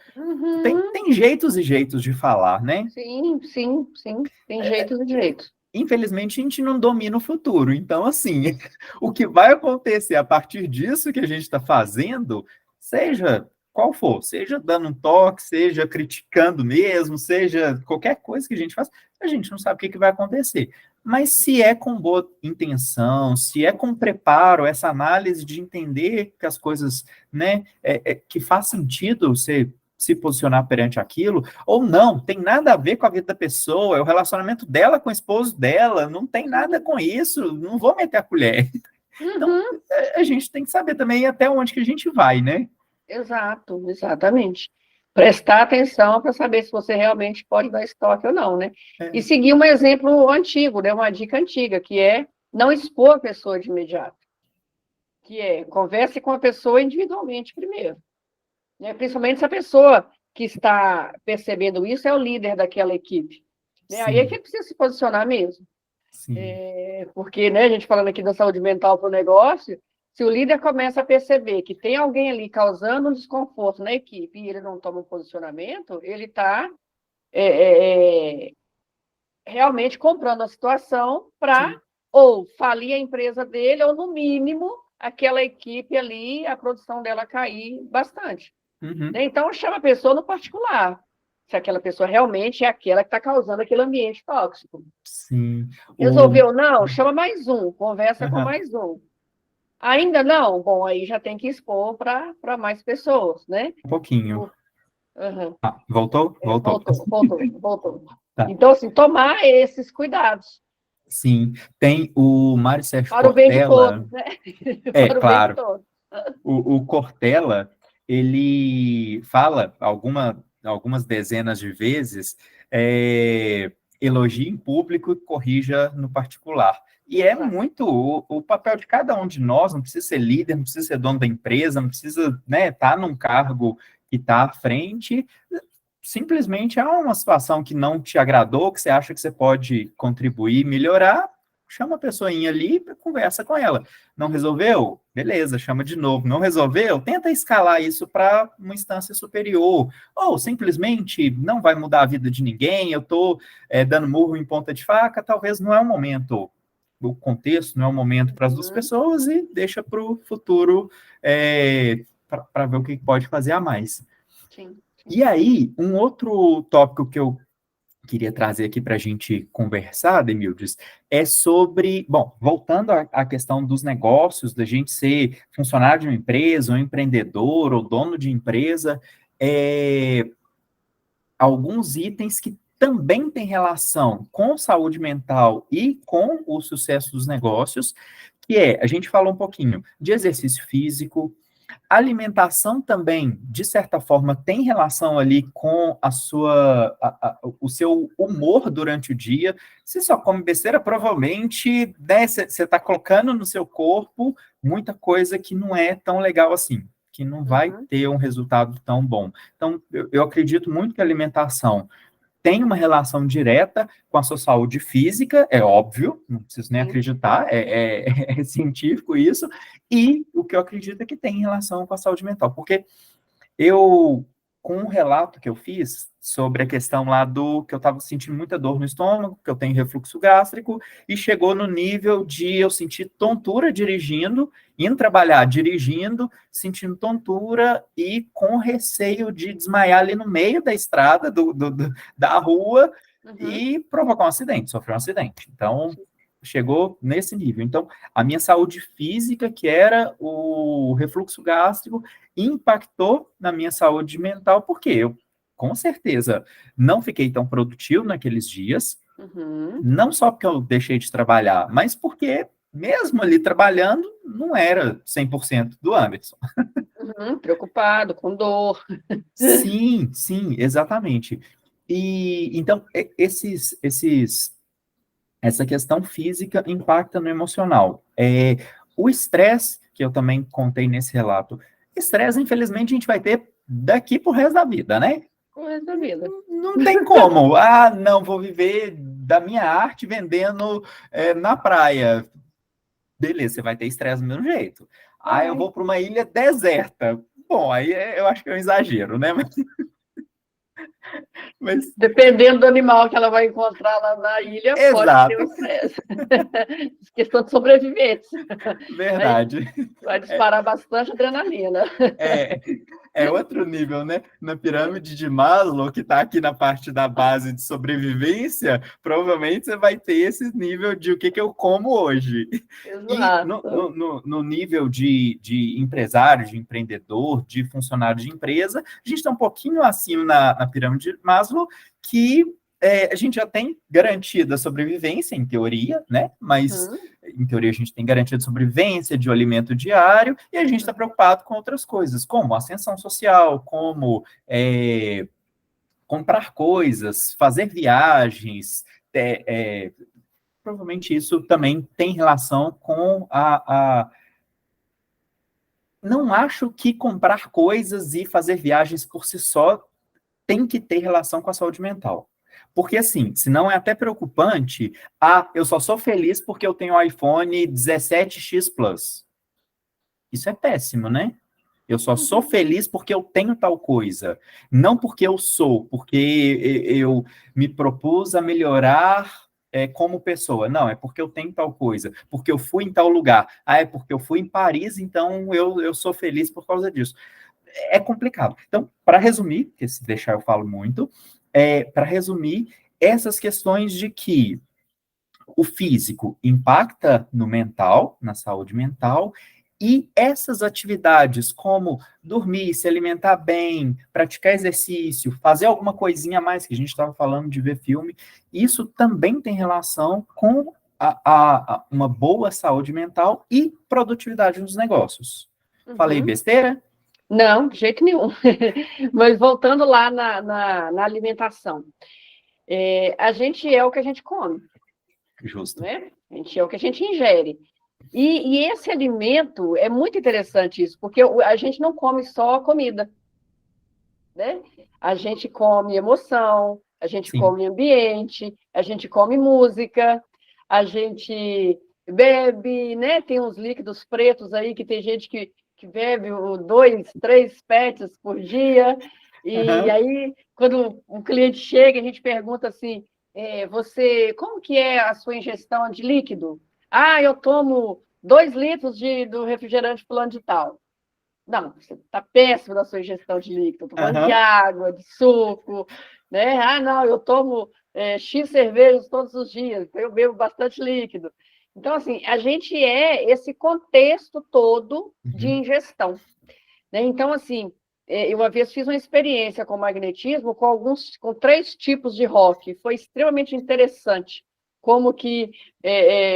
Tem jeitos e jeitos de falar, né? Sim, sim, sim. Tem jeitos e jeitos. Infelizmente, a gente não domina o futuro. Então, assim, o que vai acontecer a partir disso que a gente está fazendo, seja qual for, seja dando um toque, seja criticando mesmo, seja qualquer coisa que a gente faz, a gente não sabe o que vai acontecer. Mas se é com boa intenção, se é com preparo, essa análise de entender que as coisas, né, que faz sentido você se posicionar perante aquilo, ou não, tem nada a ver com a vida da pessoa, é o relacionamento dela com o esposo dela, não tem nada com isso, não vou meter a colher. Então, a gente tem que saber também até onde que a gente vai, né? Exato, exatamente. Prestar atenção para saber se você realmente pode dar estoque ou não, né? E seguir um exemplo antigo, né? Uma dica antiga, que é não expor a pessoa de imediato. Que é, converse com a pessoa individualmente primeiro. Né? Principalmente se a pessoa que está percebendo isso é o líder daquela equipe. Né? Aí é que precisa se posicionar mesmo. Porque, né, a gente falando aqui da saúde mental para o negócio, se o líder começa a perceber que tem alguém ali causando um desconforto na equipe e ele não toma um posicionamento, ele está realmente comprando a situação para ou falir a empresa dele, ou, no mínimo, aquela equipe ali, a produção dela cair bastante. Então, chama a pessoa no particular, se aquela pessoa realmente é aquela que está causando aquele ambiente tóxico. Sim. Resolveu não? Chama mais um, conversa com mais um. Ainda não? Bom, aí já tem que expor para mais pessoas, né? Um pouquinho. Uhum. Voltou? Voltou. Tá. Então, assim, tomar esses cuidados. Sim. Tem o Mário Sérgio Para o bem de Cortella. todos, né? Para o claro. Bem de todos. O Cortella, ele fala algumas dezenas de vezes, elogie em público e corrija no particular. E é muito o papel de cada um de nós, não precisa ser líder, não precisa ser dono da empresa, não precisa, né, estar num cargo que está à frente. Simplesmente há uma situação que não te agradou, que você acha que você pode contribuir, melhorar, chama a pessoinha ali e conversa com ela. Não resolveu? Beleza, chama de novo. Não resolveu? Tenta escalar isso para uma instância superior. Ou simplesmente não vai mudar a vida de ninguém, eu estou dando murro em ponta de faca, talvez não é o momento, o contexto não é o momento para as duas pessoas e deixa para o futuro para ver o que pode fazer a mais. Sim. E aí, um outro tópico que eu queria trazer aqui para a gente conversar, Demildes, é sobre, bom, voltando à questão dos negócios, da gente ser funcionário de uma empresa, ou empreendedor, ou dono de empresa, alguns itens que também têm relação com saúde mental e com o sucesso dos negócios, que a gente falou um pouquinho de exercício físico. A alimentação também, de certa forma, tem relação ali com o seu humor durante o dia. Se só come besteira, provavelmente, né, você está colocando no seu corpo muita coisa que não é tão legal assim, que não vai ter um resultado tão bom. Então, eu acredito muito que a alimentação tem uma relação direta com a sua saúde física, é óbvio, não preciso nem acreditar, é científico isso, e o que eu acredito é que tem relação com a saúde mental, porque com um relato que eu fiz, sobre a questão lá do que eu estava sentindo muita dor no estômago, que eu tenho refluxo gástrico, e chegou no nível de eu sentir tontura dirigindo, indo trabalhar dirigindo, sentindo tontura e com receio de desmaiar ali no meio da estrada, da rua, e provocar um acidente, sofrer um acidente. Então, chegou nesse nível. Então, a minha saúde física, que era o refluxo gástrico, impactou na minha saúde mental, porque eu, com certeza, não fiquei tão produtivo naqueles dias, não só porque eu deixei de trabalhar, mas porque, mesmo ali trabalhando, não era 100% do Anderson. Preocupado, com dor. Sim, exatamente. E, então, essa questão física impacta no emocional. O estresse, que eu também contei nesse relato, estresse, infelizmente, a gente vai ter daqui pro resto da vida, né? O resto da vida. Não tem como. Ah, não, vou viver da minha arte vendendo na praia. Beleza, você vai ter estresse do mesmo jeito. Ah, eu vou para uma ilha deserta. Bom, aí eu acho que é um exagero, né? Mas... Dependendo do animal que ela vai encontrar lá na ilha, pode ter um estresse. Questão de sobrevivência. Verdade. Vai disparar bastante adrenalina. É outro nível, né? Na pirâmide de Maslow, que está aqui na parte da base de sobrevivência, provavelmente você vai ter esse nível de o que eu como hoje. Exato. E no nível de empresário, de empreendedor, de funcionário de empresa, a gente está um pouquinho acima na pirâmide de Maslow, que a gente já tem garantida a sobrevivência, em teoria, né? Mas, em teoria, a gente tem garantia de sobrevivência, de alimento diário, e a gente está preocupado com outras coisas, como ascensão social, como comprar coisas, fazer viagens. Provavelmente isso também tem relação com Não acho que comprar coisas e fazer viagens por si só tem que ter relação com a saúde mental. Porque, assim, senão é até preocupante, eu só sou feliz porque eu tenho o iPhone 17X Plus. Isso é péssimo, né? Eu só sou feliz porque eu tenho tal coisa. Não porque eu sou, porque eu me propus a melhorar como pessoa. Não, é porque eu tenho tal coisa. Porque eu fui em tal lugar. É porque eu fui em Paris, então eu sou feliz por causa disso. É complicado. Então, para resumir, porque se deixar eu falo muito, para resumir, essas questões de que o físico impacta no mental, na saúde mental, e essas atividades como dormir, se alimentar bem, praticar exercício, fazer alguma coisinha a mais, que a gente estava falando de ver filme, isso também tem relação com uma boa saúde mental e produtividade nos negócios. Falei besteira? Não, de jeito nenhum. Mas voltando lá na alimentação, a gente é o que a gente come. Justo. Né? A gente é o que a gente ingere. E esse alimento, é muito interessante isso, porque a gente não come só comida. Né? A gente come emoção, a gente come ambiente, a gente come música, a gente bebe, né? Tem uns líquidos pretos aí que tem gente que bebe 2, 3 PETs por dia. E aí, quando um cliente chega, a gente pergunta assim, como que é a sua ingestão de líquido? Eu tomo 2 litros do refrigerante fulano de tal. Não, você está péssimo na sua ingestão de líquido. Estou falando de água, de suco, né? Não, eu tomo X cervejas todos os dias, eu bebo bastante líquido. Então, assim, a gente é esse contexto todo de ingestão. Né? Então, assim, eu uma vez fiz uma experiência com magnetismo com 3 tipos de rock. Foi extremamente interessante como que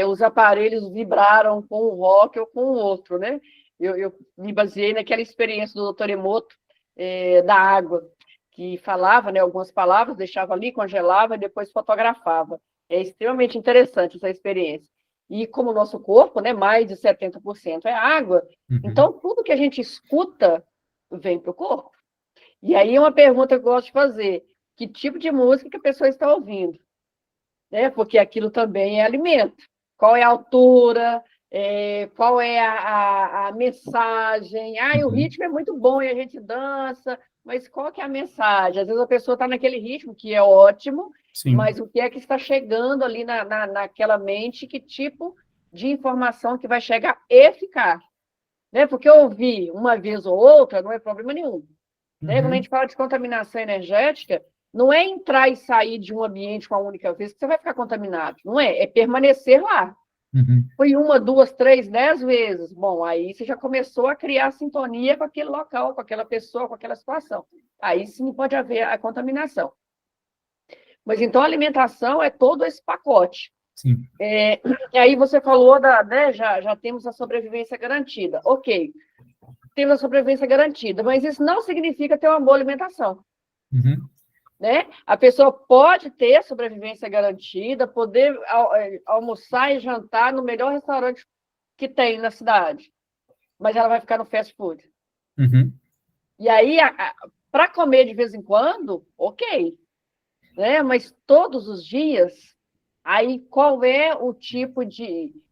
os aparelhos vibraram com um rock ou com o outro, né? Eu me baseei naquela experiência do Dr. Emoto, da água, que falava, né, algumas palavras, deixava ali, congelava e depois fotografava. É extremamente interessante essa experiência. E como o nosso corpo, né, mais de 70% é água, então tudo que a gente escuta vem para o corpo. E aí uma pergunta que eu gosto de fazer, que tipo de música que a pessoa está ouvindo? Né? Porque aquilo também é alimento. Qual é a altura, qual é a mensagem. O ritmo é muito bom e a gente dança, mas qual que é a mensagem? Às vezes a pessoa está naquele ritmo, que é ótimo, Sim. mas o que é que está chegando ali naquela mente, que tipo de informação que vai chegar e ficar? Né? Porque ouvir uma vez ou outra não é problema nenhum. Né? Quando a gente fala de contaminação energética, não é entrar e sair de um ambiente com a única vez que você vai ficar contaminado. Não é, é permanecer lá. Foi 1, 2, 3, 10 vezes. Bom, aí você já começou a criar sintonia com aquele local, com aquela pessoa, com aquela situação. Aí sim pode haver a contaminação. Mas então a alimentação é todo esse pacote. Sim. E aí você falou né, já temos a sobrevivência garantida. Ok, temos a sobrevivência garantida, mas isso não significa ter uma boa alimentação. Né? A pessoa pode ter sobrevivência garantida, poder almoçar e jantar no melhor restaurante que tem na cidade, mas ela vai ficar no fast food. E aí, para comer de vez em quando, ok, né? Mas todos os dias, aí qual é o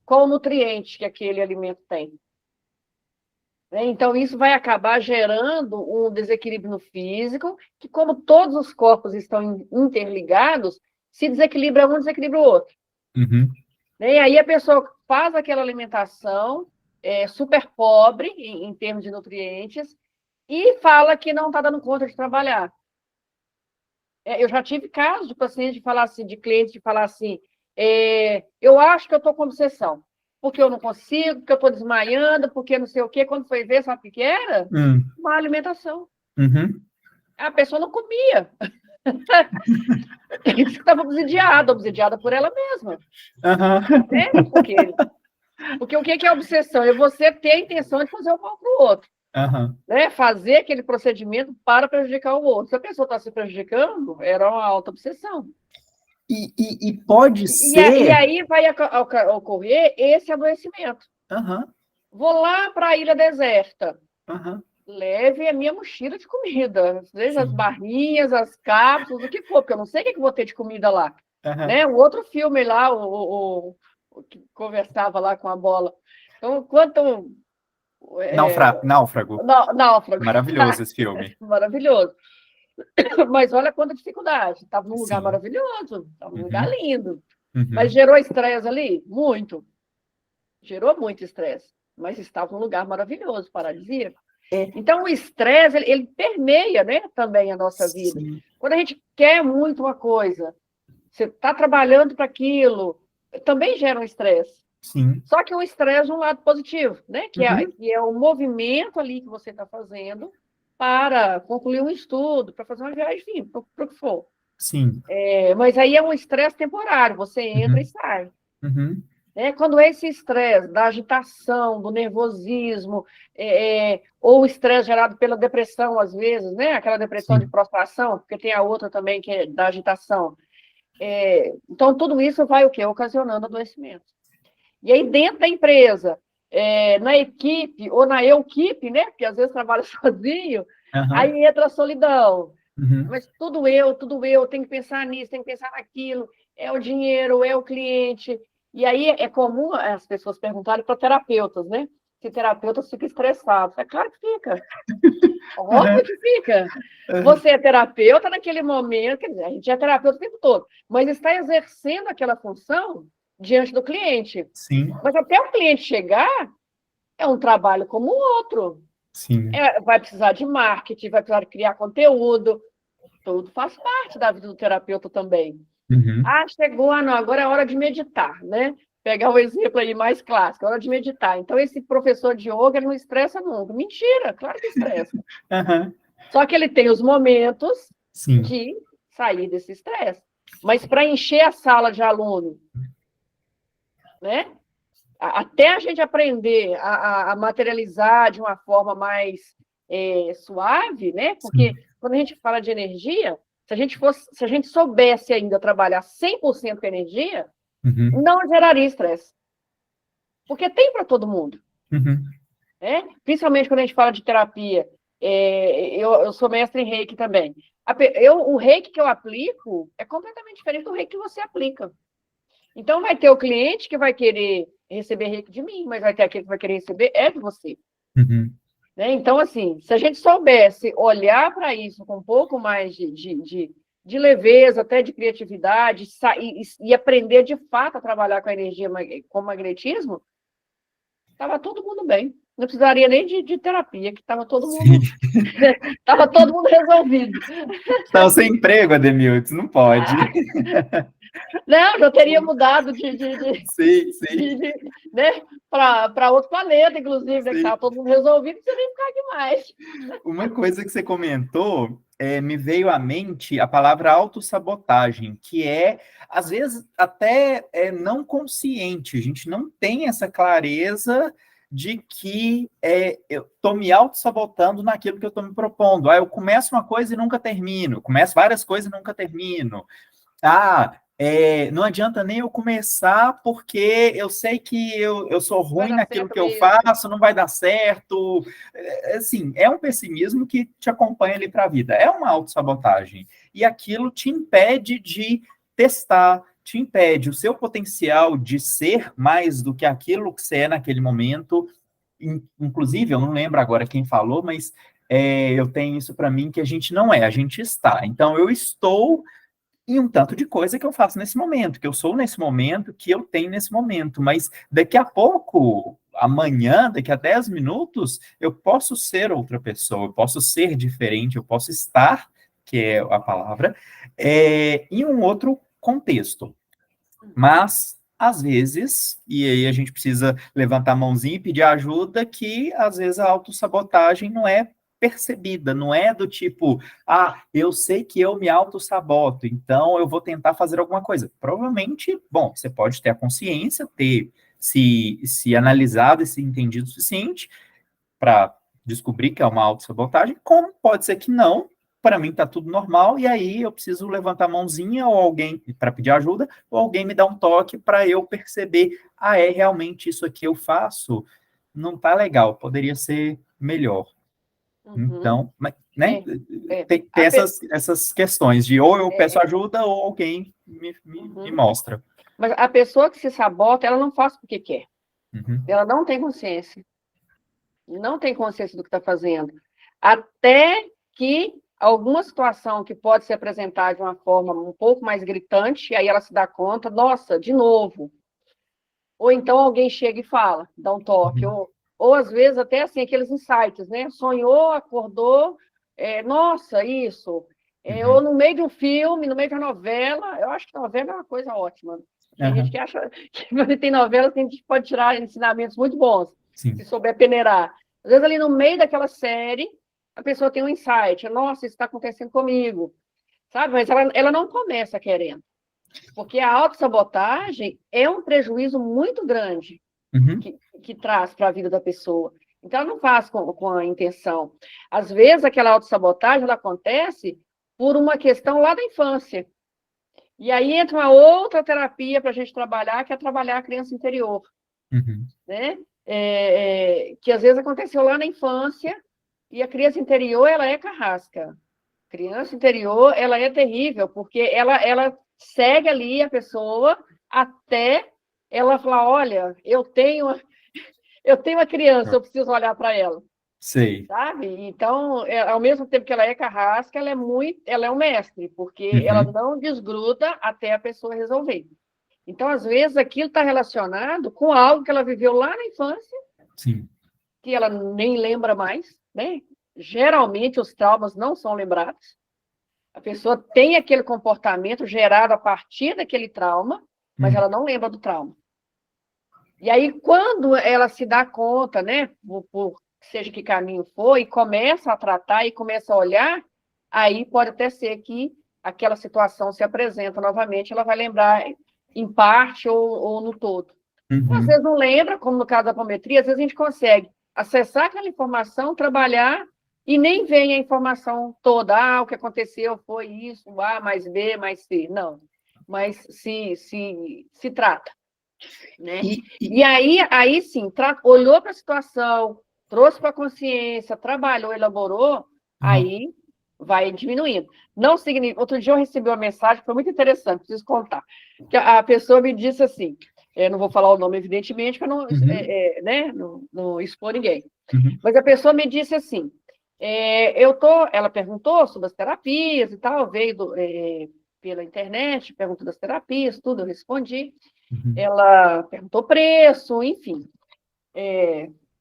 qual o nutriente que aquele alimento tem? Então, isso vai acabar gerando um desequilíbrio no físico, que, como todos os corpos estão interligados, se desequilibra um, desequilibra o outro. E aí a pessoa faz aquela alimentação super pobre, em termos de nutrientes, e fala que não está dando conta de trabalhar. Eu já tive casos de pacientes de clientes de falar assim, eu acho que eu estou com obsessão. Porque eu não consigo, porque eu estou desmaiando, porque não sei o quê. Quando foi ver, sabe o que era? Uma alimentação. A pessoa não comia. Estava obsidiada por ela mesma. Né? Porque o que é obsessão? É você ter a intenção de fazer o mal para o outro. Né? Fazer aquele procedimento para prejudicar o outro. Se a pessoa está se prejudicando, era uma auto-obsessão. E pode ser... E aí vai ocorrer esse adoecimento. Vou lá para a ilha deserta. Leve a minha mochila de comida. Seja as barrinhas, as cápsulas, o que for, porque eu não sei o que eu vou ter de comida lá. Né? O outro filme lá, o que conversava lá com a bola. Então, quanto... Náufrago. Náufrago. Maravilhoso esse filme. Maravilhoso. Mas olha quanta dificuldade. Estava num lugar maravilhoso, estava num lugar lindo. Mas gerou estresse ali? Muito. Gerou muito estresse. Mas estava num lugar maravilhoso, paradisíaco. Então, o estresse, ele permeia, né, também a nossa vida. Quando a gente quer muito uma coisa, você está trabalhando para aquilo, também gera um estresse. Só que o estresse de um lado positivo, né? Que é o movimento ali que você está fazendo para concluir um estudo, para fazer uma viagem, enfim, para o que for. Mas aí é um estresse temporário, você entra e sai. Quando esse estresse da agitação, do nervosismo, ou o estresse gerado pela depressão, às vezes, né? Aquela depressão de prostração, porque tem a outra também que é da agitação. Então, tudo isso vai o quê? Ocasionando adoecimento. E aí, dentro da empresa, na equipe ou na eu-equipe, né? Porque às vezes trabalha sozinho, aí entra a solidão. Mas tudo eu, tenho que pensar nisso, tenho que pensar naquilo, é o dinheiro, é o cliente. E aí é comum as pessoas perguntarem para terapeutas, né? Se terapeutas ficam estressados. É claro que fica. Óbvio que fica. Você é terapeuta naquele momento, quer dizer, a gente é terapeuta o tempo todo, mas está exercendo aquela função diante do cliente. Mas até o cliente chegar, é um trabalho como o outro. Vai precisar de marketing, vai precisar de criar conteúdo, tudo faz parte da vida do terapeuta também. Chegou, não, agora é hora de meditar, né? Pegar o exemplo aí mais clássico, é hora de meditar. Então, esse professor de yoga não estressa nunca. Mentira, claro que estressa. Só que ele tem os momentos de sair desse estresse. Mas para encher a sala de aluno, né? Até a gente aprender a materializar de uma forma mais suave, né? Porque quando a gente fala de energia, se a gente soubesse ainda trabalhar 100% com energia, não geraria estresse. Porque tem para todo mundo. Principalmente quando a gente fala de terapia. Eu sou mestre em Reiki também. O Reiki que eu aplico é completamente diferente do Reiki que você aplica. Então, vai ter o cliente que vai querer receber reiki de mim, mas vai ter aquele que vai querer receber é de você. Uhum. Né? Então, assim, se a gente soubesse olhar para isso com um pouco mais de leveza, até de criatividade, e aprender de fato a trabalhar com a energia, com o magnetismo, estava todo mundo bem. Não precisaria nem de terapia, que estava todo mundo, estava todo mundo resolvido. Então, sem emprego, Ademilton, não pode. Não, já teria mudado Sim. né, para outro planeta, inclusive, né, que estava todo mundo resolvido, não precisa nem ficar aqui mais. Uma coisa que você comentou, me veio à mente a palavra autossabotagem, que é, às vezes, até não consciente. A gente não tem essa clareza de que eu estou me autossabotando naquilo que eu estou me propondo. Eu começo uma coisa e nunca termino. Começo várias coisas e nunca termino. Não adianta nem eu começar, porque eu sei que eu sou ruim naquilo que eu faço, não vai dar certo. Assim, é um pessimismo que te acompanha ali para a vida. É uma autossabotagem. E aquilo te impede de testar, te impede o seu potencial de ser mais do que aquilo que você é naquele momento. Inclusive, eu não lembro agora quem falou, mas eu tenho isso para mim, que a gente não é, a gente está. Então, eu estou em um tanto de coisa que eu faço nesse momento, que eu sou nesse momento, que eu tenho nesse momento, mas daqui a pouco, amanhã, daqui a 10 minutos, eu posso ser outra pessoa, eu posso ser diferente, eu posso estar, que é a palavra, em um outro contexto. Mas, às vezes, e aí a gente precisa levantar a mãozinha e pedir ajuda, que às vezes a autossabotagem não é percebida, não é do tipo, eu sei que eu me autossaboto, então eu vou tentar fazer alguma coisa. Provavelmente, bom, você pode ter a consciência, ter se analisado e se entendido o suficiente para descobrir que é uma autossabotagem, como pode ser que não, para mim está tudo normal, e aí eu preciso levantar a mãozinha ou alguém para pedir ajuda, ou alguém me dá um toque para eu perceber, realmente isso aqui eu faço, não está legal, poderia ser melhor. Então, né, tem essas questões de ou eu peço ajuda ou alguém me mostra. Mas a pessoa que se sabota, ela não faz porque quer. Uhum. Ela não tem consciência. Não tem consciência do que está fazendo. Até que alguma situação que pode se apresentar de uma forma um pouco mais gritante, e aí ela se dá conta, nossa, de novo. Ou então alguém chega e fala, dá um toque, ou às vezes até assim, aqueles insights, né? Sonhou, acordou, nossa, isso. Ou no meio de um filme, no meio de uma novela, eu acho que novela é uma coisa ótima. Tem gente que acha que tem novelas que a gente pode tirar ensinamentos muito bons, se souber peneirar. Às vezes ali no meio daquela série, a pessoa tem um insight, nossa, isso está acontecendo comigo, sabe? Mas ela não começa querendo. Porque a autossabotagem é um prejuízo muito grande que traz para a vida da pessoa. Então, ela não faz com a intenção. Às vezes, aquela autossabotagem ela acontece por uma questão lá da infância. E aí entra uma outra terapia para a gente trabalhar, que é trabalhar a criança interior. Né? Que às vezes aconteceu lá na infância, e a criança interior ela é carrasca. A criança interior ela é terrível, porque ela segue ali a pessoa até ela falar, olha, eu tenho uma criança, eu preciso olhar para ela. Sei. Sabe? Então, ao mesmo tempo que ela é carrasca, ela é um mestre, porque ela não desgruda até a pessoa resolver. Então, às vezes, aquilo está relacionado com algo que ela viveu lá na infância, que ela nem lembra mais, né? Geralmente, os traumas não são lembrados. A pessoa tem aquele comportamento gerado a partir daquele trauma, mas ela não lembra do trauma. E aí, quando ela se dá conta, né, por seja que caminho for, e começa a tratar e começa a olhar, aí pode até ser que aquela situação se apresenta novamente, ela vai lembrar em parte ou no todo. Às vezes não lembra, como no caso da apometria, às vezes a gente consegue acessar aquela informação, trabalhar, e nem vem a informação toda, o que aconteceu foi isso, A mais B mais C. Não, mas se trata. Né? E aí sim, olhou para a situação, trouxe para a consciência, trabalhou, elaborou, aí vai diminuindo. Não significa... Outro dia eu recebi uma mensagem que foi muito interessante, preciso contar. Que a pessoa me disse assim, não vou falar o nome, evidentemente, para não, Uhum. né, não expor ninguém. Uhum. Mas a pessoa me disse assim, ela perguntou sobre as terapias e tal, veio pela internet, perguntou das terapias, tudo, eu respondi. Uhum. Ela perguntou preço, enfim,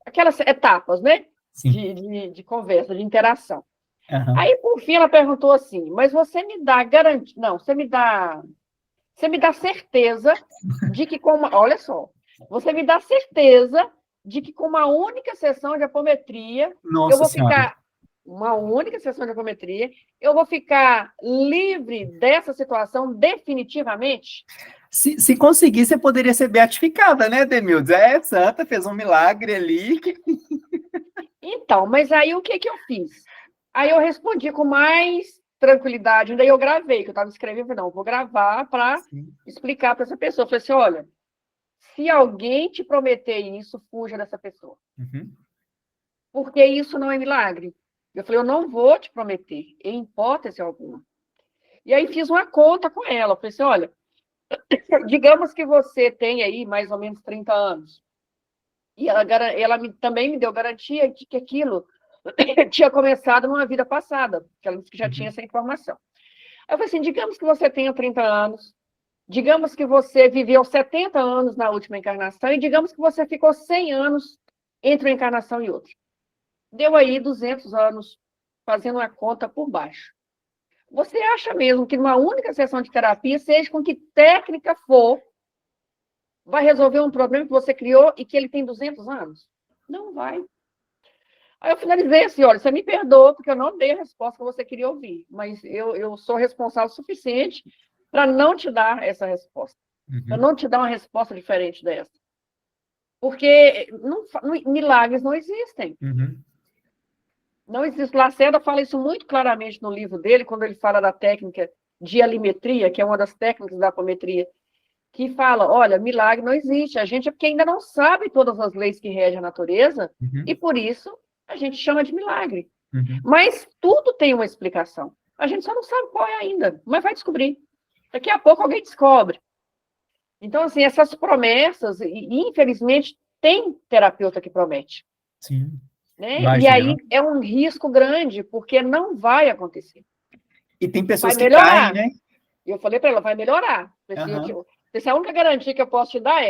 aquelas etapas, né, Sim. de conversa, de interação. Aham. Aí, por fim, ela perguntou assim, mas você me dá garantia... Não, você me dá certeza de que olha só, você me dá certeza de que com uma única sessão de apometria, eu Nossa vou Senhora. ficar, uma única sessão de apometria, eu vou ficar livre dessa situação definitivamente? Se conseguir, você poderia ser beatificada, né, Demildes? Santa, fez um milagre ali. Então, mas aí o que eu fiz? Aí eu respondi com mais tranquilidade, ainda eu gravei, que eu estava escrevendo, falei, não, vou gravar para Sim. explicar para essa pessoa. Eu falei assim, olha, se alguém te prometer isso, fuja dessa pessoa. Uhum. Porque isso não é milagre. Eu falei, eu não vou te prometer, em hipótese alguma. E aí fiz uma conta com ela. Eu falei assim, olha, digamos que você tem aí mais ou menos 30 anos. E ela também me deu garantia de que aquilo tinha começado numa vida passada, que ela disse que já tinha essa informação. Aí eu falei assim, digamos que você tenha 30 anos, digamos que você viveu 70 anos na última encarnação, e digamos que você ficou 100 anos entre uma encarnação e outra. Deu aí 200 anos fazendo uma conta por baixo. Você acha mesmo que numa única sessão de terapia, seja com que técnica for, vai resolver um problema que você criou e que ele tem 200 anos? Não vai. Aí eu finalizei assim, olha, você me perdoa, porque eu não dei a resposta que você queria ouvir, mas eu sou responsável o suficiente para não te dar essa resposta, para Uhum. não te dar uma resposta diferente dessa. Porque milagres não existem. Uhum. Não existe. Lacerda fala isso muito claramente no livro dele, quando ele fala da técnica de alimetria, que é uma das técnicas da apometria, que fala, olha, milagre não existe. A gente é porque ainda não sabe todas as leis que regem a natureza, Uhum. e por isso a gente chama de milagre. Uhum. Mas tudo tem uma explicação. A gente só não sabe qual é ainda, mas vai descobrir. Daqui a pouco alguém descobre. Então, assim, essas promessas, e infelizmente, tem terapeuta que promete. Sim. Né? E aí Imagino. é um risco grande, porque não vai acontecer. E tem Vai pessoas que caem, melhorar. né? E eu falei para ela, vai melhorar. Uhum. Essa é a única garantia que eu posso te dar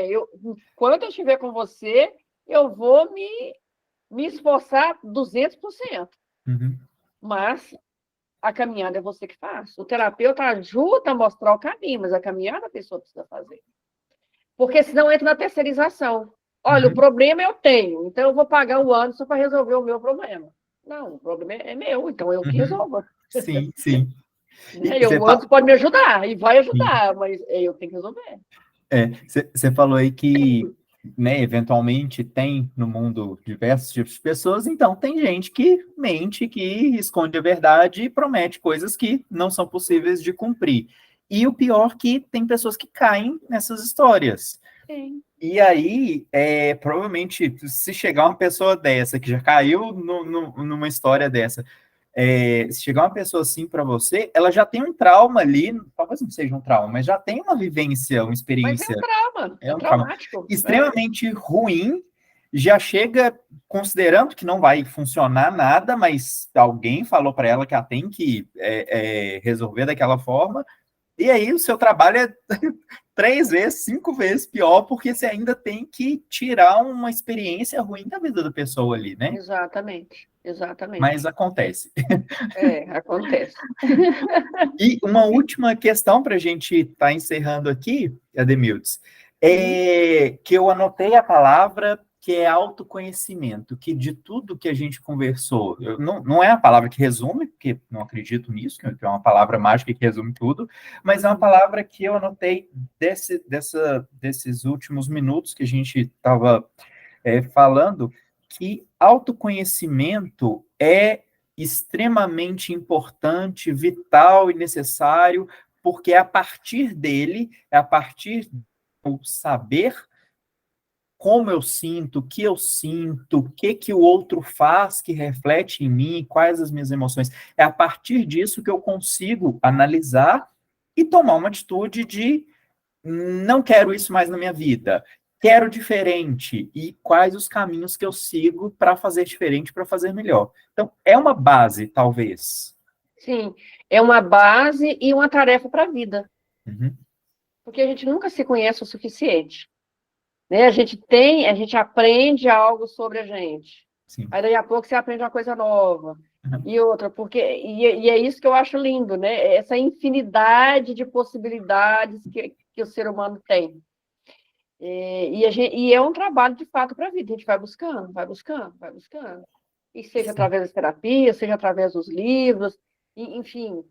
quando eu estiver com você, eu vou me esforçar 200%. Uhum. Mas a caminhada é você que faz. O terapeuta ajuda a mostrar o caminho, mas a caminhada a pessoa precisa fazer. Porque senão entra na terceirização. Olha, o problema eu tenho, então eu vou pagar o ano só para resolver o meu problema. Não, o problema é meu, então eu que Uhum. resolvo. Sim, sim. Né? Você O Anderson pode me ajudar, e vai Sim. ajudar, mas eu tenho que resolver. Você falou aí que, né, eventualmente tem no mundo diversos tipos de pessoas, então tem gente que mente, que esconde a verdade e promete coisas que não são possíveis de cumprir. E o pior que tem pessoas que caem nessas histórias. Sim. E aí, provavelmente, se chegar uma pessoa dessa, que já caiu numa história dessa, se chegar uma pessoa assim para você, ela já tem um trauma ali, talvez não seja um trauma, mas já tem uma vivência, uma Mas é um experiência, trauma, é um trauma traumático. extremamente ruim, já chega considerando que não vai funcionar nada, mas alguém falou para ela que ela tem que resolver daquela forma, e aí o seu trabalho é 3 vezes, 5 vezes pior, porque você ainda tem que tirar uma experiência ruim da vida da pessoa ali, né? Exatamente, Mas exatamente. acontece. Acontece. E uma última questão para a gente estar encerrando aqui, Ademildes, Uhum. que eu anotei a palavra que é autoconhecimento, que de tudo que a gente conversou, não é a palavra que resume, porque não acredito nisso, que é uma palavra mágica que resume tudo, mas é uma palavra que eu anotei desses últimos minutos que a gente estava falando, que autoconhecimento é extremamente importante, vital e necessário, porque é a partir dele, é a partir do saber como eu sinto, o que o outro faz que reflete em mim, quais as minhas emoções. É a partir disso que eu consigo analisar e tomar uma atitude de não quero isso mais na minha vida, quero diferente, e quais os caminhos que eu sigo para fazer diferente, para fazer melhor. Então, é uma base, talvez. Sim, é uma base e uma tarefa para a vida, Uhum, porque a gente nunca se conhece o suficiente, né? A gente aprende algo sobre a gente. sim. Aí daí a pouco você aprende uma coisa nova. Uhum, E outra, e é isso que eu acho lindo, né? Essa infinidade de possibilidades que o ser humano tem. E é um trabalho, de fato, para a vida. A gente vai buscando, vai buscando, vai buscando. E seja sim. através das terapias, seja através dos livros, enfim,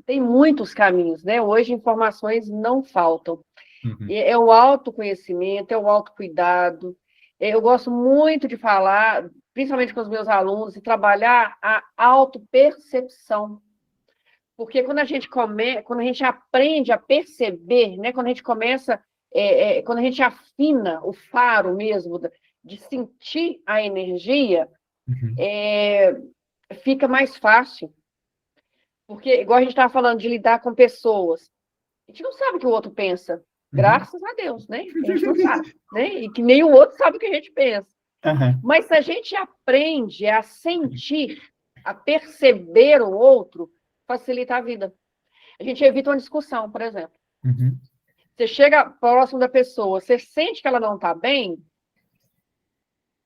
tem muitos caminhos, né? Hoje informações não faltam. Uhum, É o autoconhecimento, é o autocuidado. Eu gosto muito de falar, principalmente com os meus alunos, e trabalhar a autopercepção. Porque quando a gente aprende a perceber, né? Quando a gente começa, quando a gente afina o faro mesmo de sentir a energia, uhum, fica mais fácil. Porque, igual a gente estava falando de lidar com pessoas, a gente não sabe o que o outro pensa. uhum, Graças a Deus, né? A gente não sabe, né? E que nem o outro sabe o que a gente pensa. uhum, Mas se a gente aprende a sentir, a perceber o outro, facilita a vida. A gente evita uma discussão, por exemplo. uhum, Você chega próximo da pessoa, você sente que ela não está bem,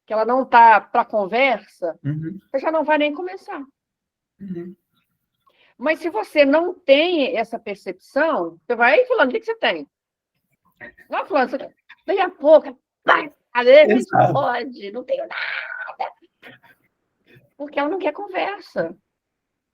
que ela não está para conversa, uhum, você já não vai nem começar. uhum. Mas se você não tem essa percepção, você vai falando, o que você tem? Não, falando, daí a pouco, vai, às vezes Exato. pode, não tenho nada. Porque ela não quer conversa.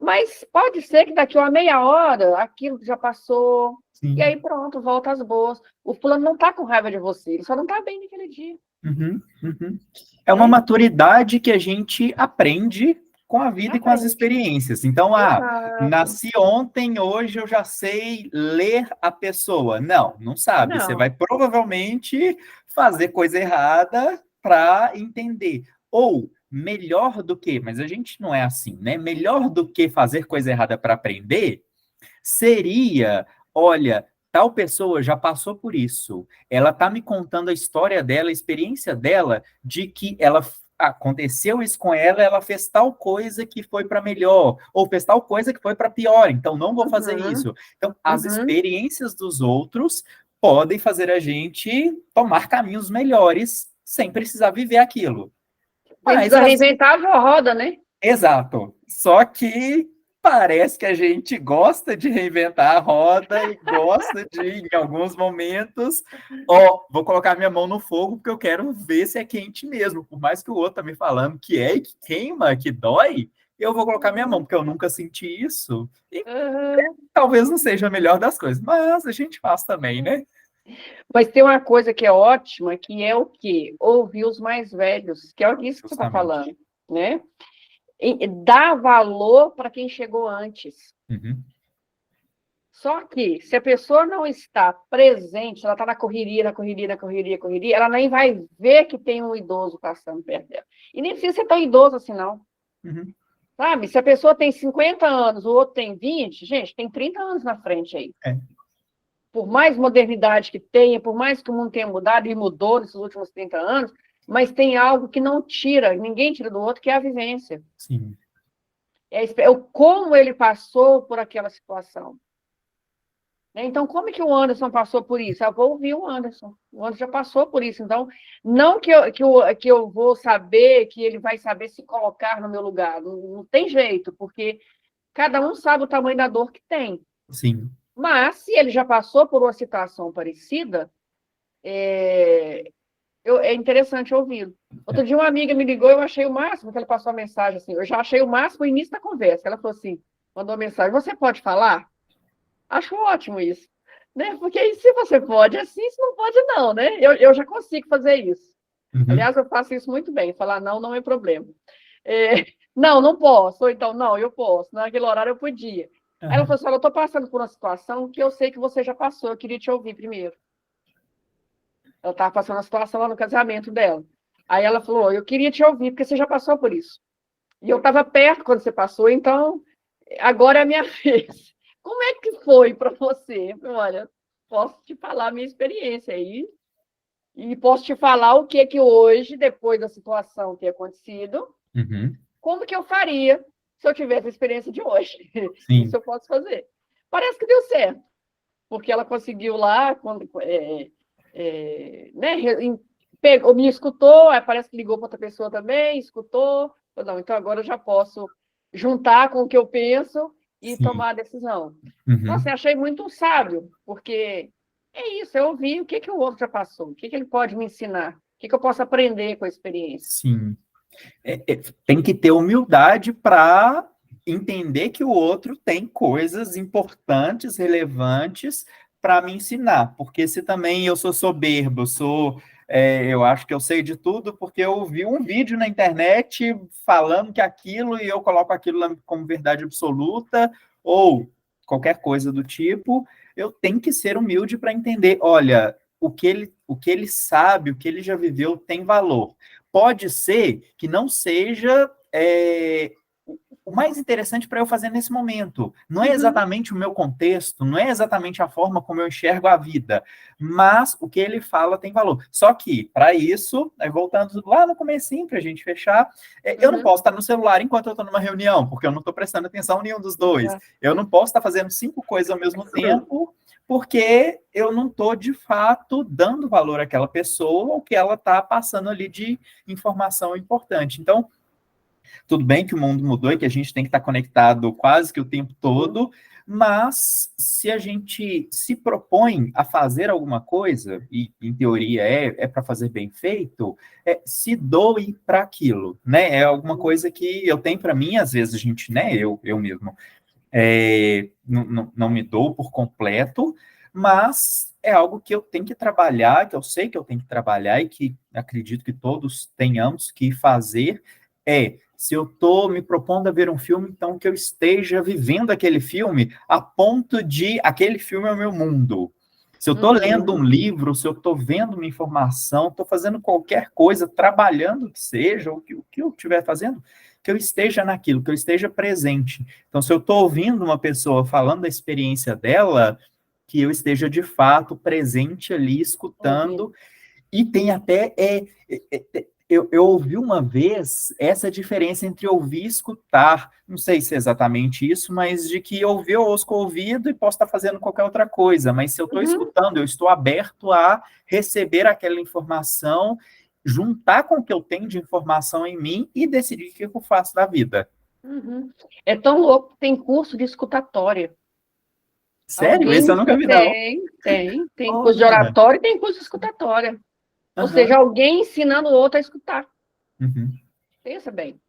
Mas pode ser que daqui a uma meia hora aquilo já passou, e Sim. aí pronto, volta às boas. O fulano não está com raiva de você, ele só não está bem naquele dia. Uhum, uhum. É uma Né? maturidade que a gente aprende com a vida e com as Aprende. experiências. Então, Exato. nasci ontem, hoje eu já sei ler a pessoa. Não, não sabe. Você vai Não. provavelmente fazer coisa errada para entender. Ou, melhor do que, mas a gente não é assim, né? Melhor do que fazer coisa errada para aprender seria, olha, tal pessoa já passou por isso. Ela está me contando a história dela, a experiência dela, de que ela aconteceu isso com ela, ela fez tal coisa que foi para melhor, ou fez tal coisa que foi para pior, então não vou fazer Uhum, isso. Então, as uhum. experiências dos outros podem fazer a gente tomar caminhos melhores sem precisar viver aquilo. A gente Mas precisa reinventar a roda, né? exato. Só que parece que a gente gosta de reinventar a roda e gosta de, em alguns momentos, vou colocar minha mão no fogo porque eu quero ver se é quente mesmo. Por mais que o outro tá me falando que é, que queima, que dói, eu vou colocar minha mão, porque eu nunca senti isso. E Uhum. talvez não seja a melhor das coisas, mas a gente faz também, né? Mas tem uma coisa que é ótima, que é o quê? Ouvir os mais velhos, que é isso que você está Justamente. falando, né? E dar valor para quem chegou antes. Uhum. Só que, se a pessoa não está presente, ela está na correria, na correria, na correria, correria, ela nem vai ver que tem um idoso passando perto dela. E nem precisa ser tão idoso assim, não. Uhum. Sabe? Se a pessoa tem 50 anos, o outro tem 20, gente, tem 30 anos na frente aí. É. Por mais modernidade que tenha, por mais que o mundo tenha mudado, e mudou nesses últimos 30 anos, mas tem algo que não tira, ninguém tira do outro, que é a vivência. Sim. É o como ele passou por aquela situação. Então, como é que o Anderson passou por isso? Eu vou ouvir o Anderson. O Anderson já passou por isso. Então, não que eu vou saber, que ele vai saber se colocar no meu lugar. Não, não tem jeito, porque cada um sabe o tamanho da dor que tem. Sim. Mas, se ele já passou por uma situação parecida, é interessante ouvi-lo. Outro dia, uma amiga me ligou e eu achei o máximo que ela passou a mensagem assim. Eu já achei o máximo o início da conversa. Ela falou assim, mandou uma mensagem, você pode falar? Acho ótimo isso. Né? Porque aí, se você pode assim, se não pode não, né? Eu já consigo fazer isso. Uhum. Aliás, eu faço isso muito bem. Falar não, não é problema. Não, não posso. Ou então, não, eu posso. Naquele horário eu podia. Aí ela falou assim, eu estou passando por uma situação que eu sei que você já passou, eu queria te ouvir primeiro. Ela estava passando uma situação lá no casamento dela. Aí ela falou, eu queria te ouvir, porque você já passou por isso. E eu estava perto quando você passou, então agora é a minha vez. Como é que foi para você? Eu falei, olha, posso te falar a minha experiência aí. E posso te falar o que hoje, depois da situação ter acontecido, Uhum. como que eu faria se eu tivesse a experiência de hoje. Sim. Isso eu posso fazer. Parece que deu certo, porque ela conseguiu lá, né, pegou, me escutou, aí parece que ligou para outra pessoa também, escutou. Não, então agora eu já posso juntar com o que eu penso e Sim. tomar a decisão. Uhum. Nossa, eu achei muito sábio, porque é isso, eu ouvi o que o outro já passou, o que ele pode me ensinar, o que eu posso aprender com a experiência. Sim. Tem que ter humildade para entender que o outro tem coisas importantes, relevantes para me ensinar. Porque se também eu sou soberbo, eu acho que eu sei de tudo, porque eu vi um vídeo na internet falando que aquilo e eu coloco aquilo como verdade absoluta, ou qualquer coisa do tipo, eu tenho que ser humilde para entender, olha, o que ele sabe, o que ele já viveu tem valor. Pode ser que não seja o mais interessante para eu fazer nesse momento. Não é exatamente o meu contexto, não é exatamente a forma como eu enxergo a vida, mas o que ele fala tem valor. Só que, para isso, voltando lá no comecinho, para a gente fechar, eu não posso estar no celular enquanto eu estou numa reunião, porque eu não estou prestando atenção em nenhum dos dois. Eu não posso estar fazendo 5 coisas ao mesmo tempo, porque eu não estou, de fato, dando valor àquela pessoa ou que ela está passando ali de informação importante. Então, tudo bem que o mundo mudou e que a gente tem que estar conectado quase que o tempo todo, mas se a gente se propõe a fazer alguma coisa, e em teoria é para fazer bem feito, se doe para aquilo, né? É alguma coisa que eu tenho para mim, às vezes a gente, né? Eu mesmo não me dou por completo, mas é algo que eu tenho que trabalhar, que eu sei que eu tenho que trabalhar e que acredito que todos tenhamos que fazer, se eu estou me propondo a ver um filme, então que eu esteja vivendo aquele filme a ponto de aquele filme é o meu mundo. Se eu estou lendo um livro, se eu estou vendo uma informação, estou fazendo qualquer coisa, trabalhando que seja, ou o que eu estiver fazendo, que eu esteja naquilo, que eu esteja presente. Então, se eu estou ouvindo uma pessoa falando da experiência dela, que eu esteja de fato presente ali, escutando. E tem até. Eu ouvi uma vez essa diferença entre ouvir e escutar. Não sei se é exatamente isso, mas de que ouvir eu ouço com o ouvido e posso estar fazendo qualquer outra coisa. Mas se eu estou escutando, eu estou aberto a receber aquela informação, juntar com o que eu tenho de informação em mim e decidir o que eu faço da vida. É tão louco, tem curso de escutatória. Sério? Esse eu nunca vi, não. Tem curso de oratória e tem curso de escutatória. Ou seja, alguém ensinando o outro a escutar. Pensa bem.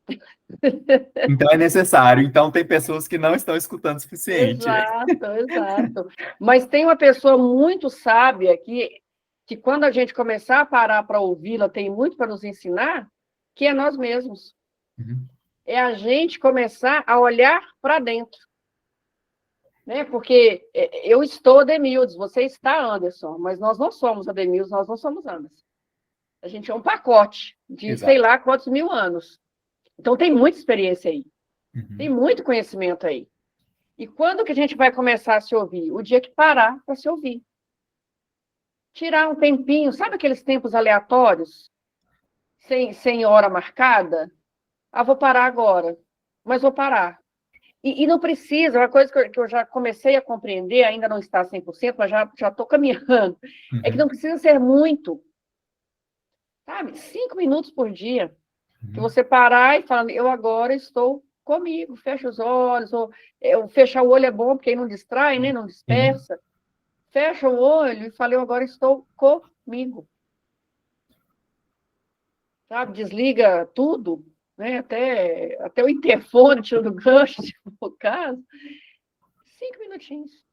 Então é necessário. Então tem pessoas que não estão escutando o suficiente. Exato. Mas tem uma pessoa muito sábia que quando a gente começar a parar para ouvi-la, tem muito para nos ensinar, que é nós mesmos. É a gente começar a olhar para dentro. Né? Porque eu estou Ademildes, você está Anderson, mas nós não somos Ademildes, nós não somos Anderson. A gente é um pacote de sei lá quantos mil anos. Então tem muita experiência aí. Tem muito conhecimento aí. E quando que a gente vai começar a se ouvir? O dia que parar para se ouvir. Tirar um tempinho, sabe aqueles tempos aleatórios? Sem hora marcada? Vou parar agora. Mas vou parar. E não precisa, uma coisa que eu já comecei a compreender, ainda não está 100%, mas já estou caminhando, é que não precisa ser muito. Sabe? 5 minutos por dia. Que você parar e falar, eu agora estou comigo, fecha os olhos, ou fechar o olho é bom, porque aí não distrai, né? Não dispersa. Fecha o olho e fala, eu agora estou comigo. Sabe? Desliga tudo, né? Até o interfone, tirando o gancho, no caso. 5 minutinhos.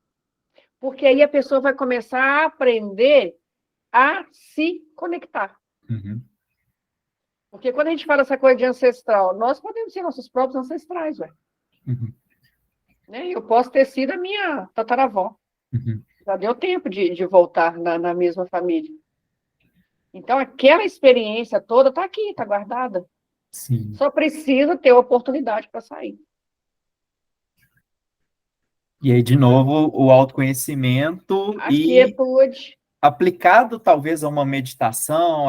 Porque aí a pessoa vai começar a aprender a se conectar. Porque quando a gente fala essa coisa de ancestral, nós podemos ser nossos próprios ancestrais, ué. Né? Eu posso ter sido a minha tataravó. Já deu tempo de voltar na mesma família. Então, aquela experiência toda está aqui, está guardada. Sim. Só precisa ter oportunidade para sair. E aí, de novo, o autoconhecimento A e quietude. aplicado talvez a uma meditação,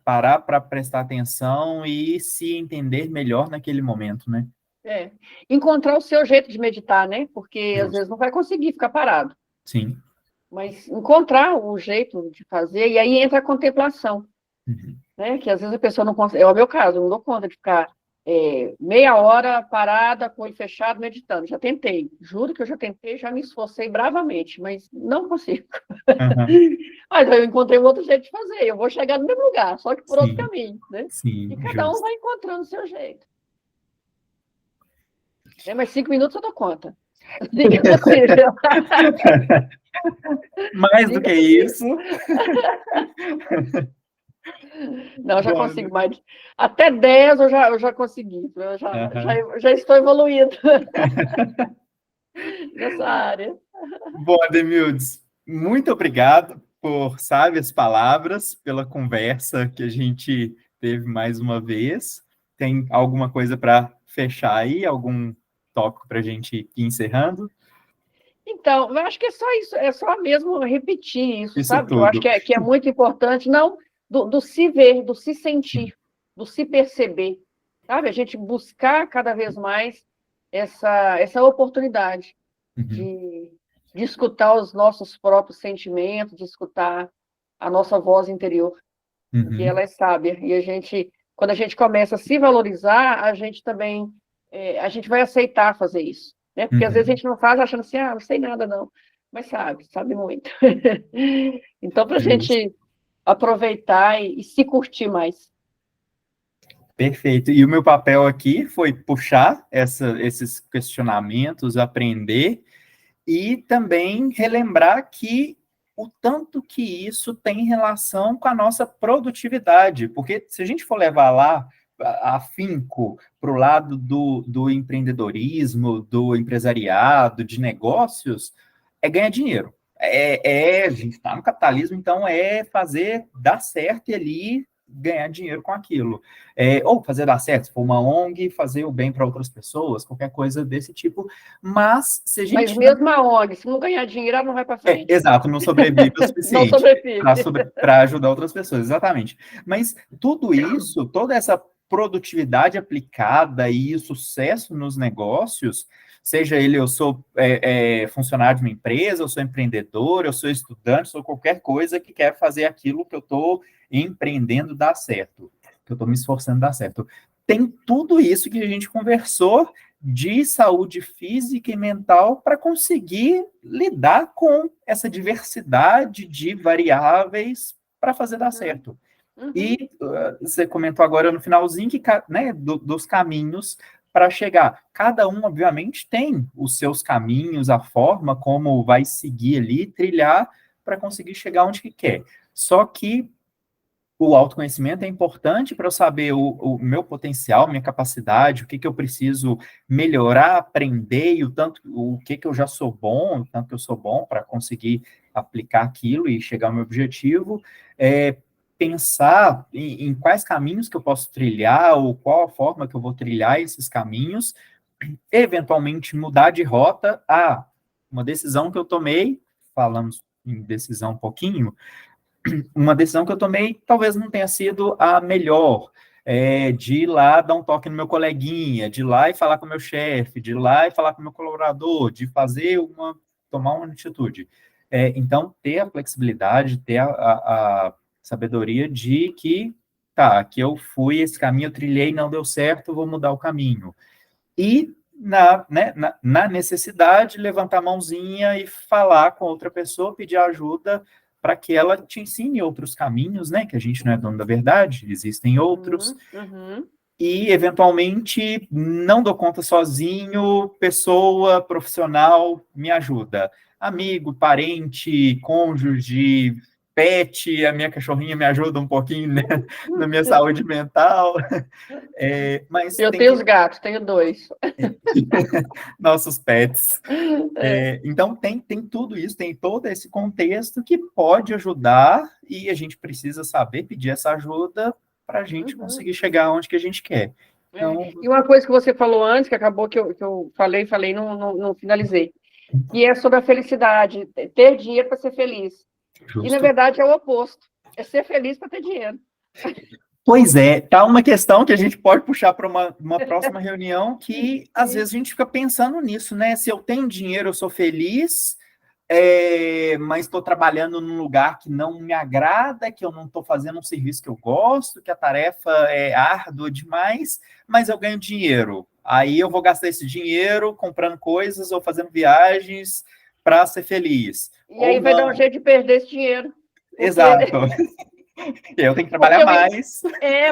parar para prestar atenção e se entender melhor naquele momento, né? É. Encontrar o seu jeito de meditar, né? Porque às Justo. vezes não vai conseguir ficar parado. Sim. Mas encontrar o jeito de fazer, e aí entra a contemplação, Uhum. né? Que às vezes a pessoa não consegue. É o meu caso, eu não dou conta de ficar meia hora parada, com o olho fechado, meditando. Já tentei, juro que eu já tentei, já me esforcei bravamente, mas não consigo. Uhum. Mas eu encontrei um outro jeito de fazer, eu vou chegar no mesmo lugar, só que por outro Sim, caminho, né? sim, E cada um justo. vai encontrando o seu jeito. Mas 5 minutos eu dou conta. Assim que é possível. Mais do Assim que que é possível. isso. Não, eu já Bom, consigo mais. Até 10 eu já consegui. uhum. Já estou evoluindo nessa área. Bom, Ademildes, muito obrigado por sábias palavras, pela conversa que a gente teve mais uma vez. Tem alguma coisa para fechar aí? Algum tópico para a gente ir encerrando? Então, eu acho que é só isso, é só mesmo repetir isso, Isso sabe? Que eu acho tudo. que é muito importante, não do se ver, do se sentir, do se perceber, sabe? A gente buscar cada vez mais essa oportunidade Uhum, de escutar os nossos próprios sentimentos, de escutar a nossa voz interior, porque uhum, ela é sábia. E quando a gente começa a se valorizar, a gente também, a gente vai aceitar fazer isso, né? Porque às vezes a uhum. gente não faz achando assim, não sei nada não, mas sabe muito. Então, para a Justo. gente aproveitar e se curtir mais. Perfeito. E o meu papel aqui foi puxar esses questionamentos, aprender e também relembrar que o tanto que isso tem relação com a nossa produtividade, porque se a gente for levar lá afinco para o lado do empreendedorismo, do empresariado, de negócios, é ganhar dinheiro. A gente está no capitalismo, então é fazer dar certo e ali ganhar dinheiro com aquilo. Ou fazer dar certo, se for uma ONG, fazer o bem para outras pessoas, qualquer coisa desse tipo. Mas se a Mas gente não. mesmo a ONG, se não ganhar dinheiro, ela não vai para frente. Exato, não sobrevive o Não suficiente sobrevive. para ajudar outras pessoas, exatamente. Mas tudo isso, toda essa produtividade aplicada e sucesso nos negócios, seja ele eu sou funcionário de uma empresa, eu sou empreendedor, eu sou estudante, sou qualquer coisa que quer fazer aquilo que eu estou empreendendo dar certo, que eu estou me esforçando dar certo. Tem tudo isso que a gente conversou de saúde física e mental para conseguir lidar com essa diversidade de variáveis para fazer dar certo. Uhum. E você comentou agora no finalzinho que, né, dos caminhos para chegar. Cada um, obviamente, tem os seus caminhos, a forma como vai seguir ali, trilhar para conseguir chegar onde que quer. Só que o autoconhecimento é importante para eu saber o meu potencial, minha capacidade, o que, que eu preciso melhorar, aprender, e o que, que eu já sou bom, o tanto que eu sou bom para conseguir aplicar aquilo e chegar ao meu objetivo. Pensar em quais caminhos que eu posso trilhar, ou qual a forma que eu vou trilhar esses caminhos, eventualmente mudar de rota. Uma decisão que eu tomei, falamos em decisão um pouquinho, uma decisão que eu tomei talvez não tenha sido a melhor, de ir lá dar um toque no meu coleguinha, de ir lá e falar com o meu chefe, de ir lá e falar com o meu colaborador, de tomar uma atitude. Então, ter a flexibilidade, ter a sabedoria de que, tá, que eu fui, esse caminho eu trilhei, não deu certo, vou mudar o caminho. E, na necessidade, levantar a mãozinha e falar com outra pessoa, pedir ajuda para que ela te ensine outros caminhos, né? Que a gente não é dono da verdade, existem outros. Uhum. E, eventualmente, não dou conta sozinho, pessoa, profissional, me ajuda. Amigo, parente, cônjuge, pet, a minha cachorrinha me ajuda um pouquinho, né, na minha saúde mental. Mas Eu tem tenho que os gatos, tenho 2. nossos pets. Então, tem tudo isso, tem todo esse contexto que pode ajudar e a gente precisa saber pedir essa ajuda para a gente Uhum. conseguir chegar onde que a gente quer. Então, E uma coisa que você falou antes, que acabou que eu falei, não finalizei. que é sobre a felicidade, ter dinheiro para ser feliz. E, na verdade, é o oposto. É ser feliz para ter dinheiro. Pois é, tá uma questão que a gente pode puxar para uma próxima reunião, que às vezes a gente fica pensando nisso, né? Se eu tenho dinheiro, eu sou feliz, mas estou trabalhando num lugar que não me agrada, que eu não estou fazendo um serviço que eu gosto, que a tarefa é árdua demais, mas eu ganho dinheiro. Aí eu vou gastar esse dinheiro comprando coisas ou fazendo viagens para ser feliz. E aí vai dar um jeito de perder esse dinheiro. Exato. Eu tenho que trabalhar mais.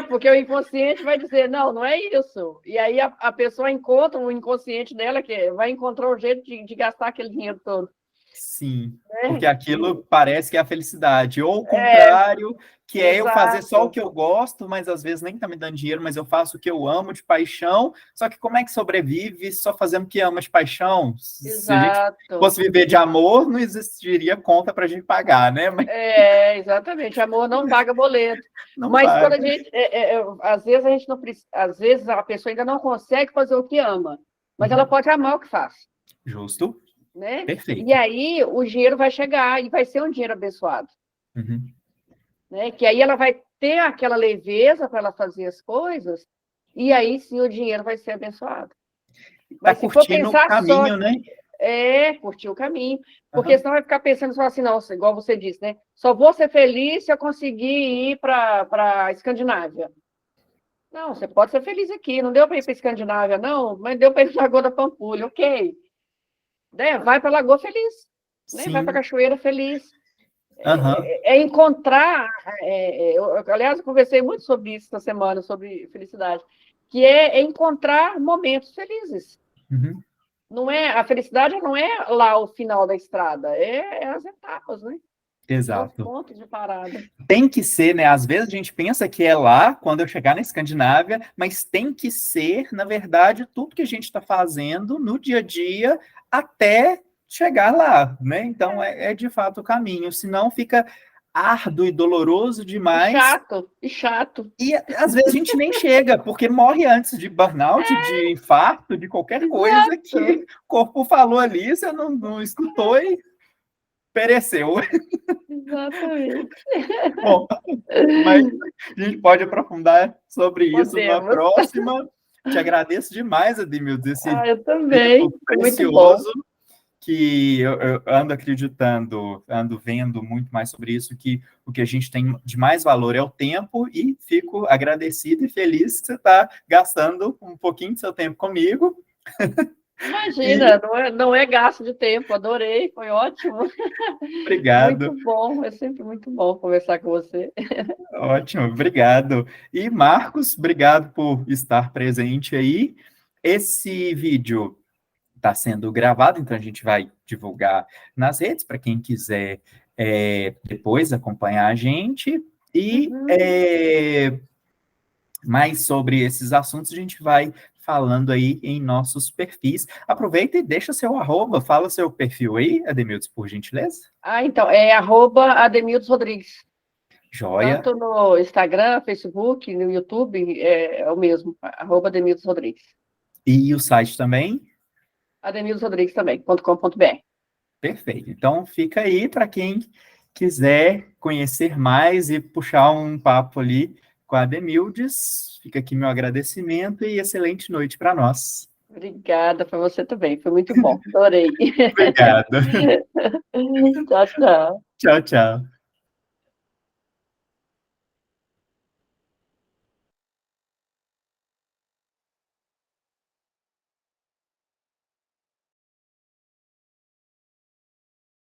Porque o inconsciente vai dizer, não é isso. E aí a pessoa encontra o inconsciente dela, que vai encontrar um jeito de gastar aquele dinheiro todo. Sim, porque aquilo parece que é a felicidade. Ou o contrário, que é eu fazer só o que eu gosto, mas às vezes nem tá me dando dinheiro, mas eu faço o que eu amo de paixão. Só que como é que sobrevive só fazendo o que ama de paixão? Exato. Se a gente fosse viver de amor, não existiria conta para a gente pagar, né? Mas... exatamente. Amor não paga boleto. Não mas paga. Quando a gente, às vezes a gente não precisa, às vezes a pessoa ainda não consegue fazer o que ama, mas ela pode amar o que faz. Justo. Né? Perfeito. E aí o dinheiro vai chegar e vai ser um dinheiro abençoado. Né? Que aí ela vai ter aquela leveza para ela fazer as coisas, e aí sim o dinheiro vai ser abençoado. Mas se for pensar o caminho, só, né? Curtir o caminho. Porque senão vai ficar pensando só assim, não, igual você disse, né? Só vou ser feliz se eu conseguir ir para a Escandinávia. Não, você pode ser feliz aqui. Não deu para ir para a Escandinávia, não, mas deu para ir para a Lagoa da Pampulha, ok. Vai para a Lagoa feliz, né? Vai para a Cachoeira feliz. Encontrar... aliás, eu conversei muito sobre isso essa semana, sobre felicidade, que é encontrar momentos felizes. Não a felicidade não é lá o final da estrada, é as etapas, né? Exato. Os pontos de parada. Tem que ser, né? Às vezes a gente pensa que é lá, quando eu chegar na Escandinávia, mas tem que ser, na verdade, tudo que a gente está fazendo no dia a dia até chegar lá, né? Então, é de fato o caminho. Senão fica árduo e doloroso demais. E chato. E às vezes a gente nem chega, porque morre antes de burnout, de infarto, de qualquer coisa que o corpo falou ali, você não escutou e pereceu. Exatamente. Bom, mas a gente pode aprofundar sobre isso na próxima. Te agradeço demais, Ademildes, esse eu também. tempo precioso, que eu ando acreditando, ando vendo muito mais sobre isso, que o que a gente tem de mais valor é o tempo, e fico agradecido e feliz que você está gastando um pouquinho do seu tempo comigo. Imagina, não é gasto de tempo, adorei, foi ótimo. Obrigado. Muito bom, é sempre muito bom conversar com você. Ótimo, obrigado. E Marcos, obrigado por estar presente aí. Esse vídeo está sendo gravado, então a gente vai divulgar nas redes para quem quiser depois acompanhar a gente. E mais sobre esses assuntos a gente vai falando aí em nossos perfis. Aproveita e deixa seu @, fala seu perfil aí, Ademildes, por gentileza. Então, é @Ademildes Rodrigues. Joia. Tanto no Instagram, Facebook, no YouTube, é o mesmo, @Ademildes Rodrigues. E o site também? AdemildesRodrigues.com.br. Perfeito. Então, fica aí para quem quiser conhecer mais e puxar um papo ali com a Ademildes. Fica aqui meu agradecimento e excelente noite para nós. Obrigada para você também, foi muito bom, adorei. Obrigado. Tchau, tchau. Tchau, tchau.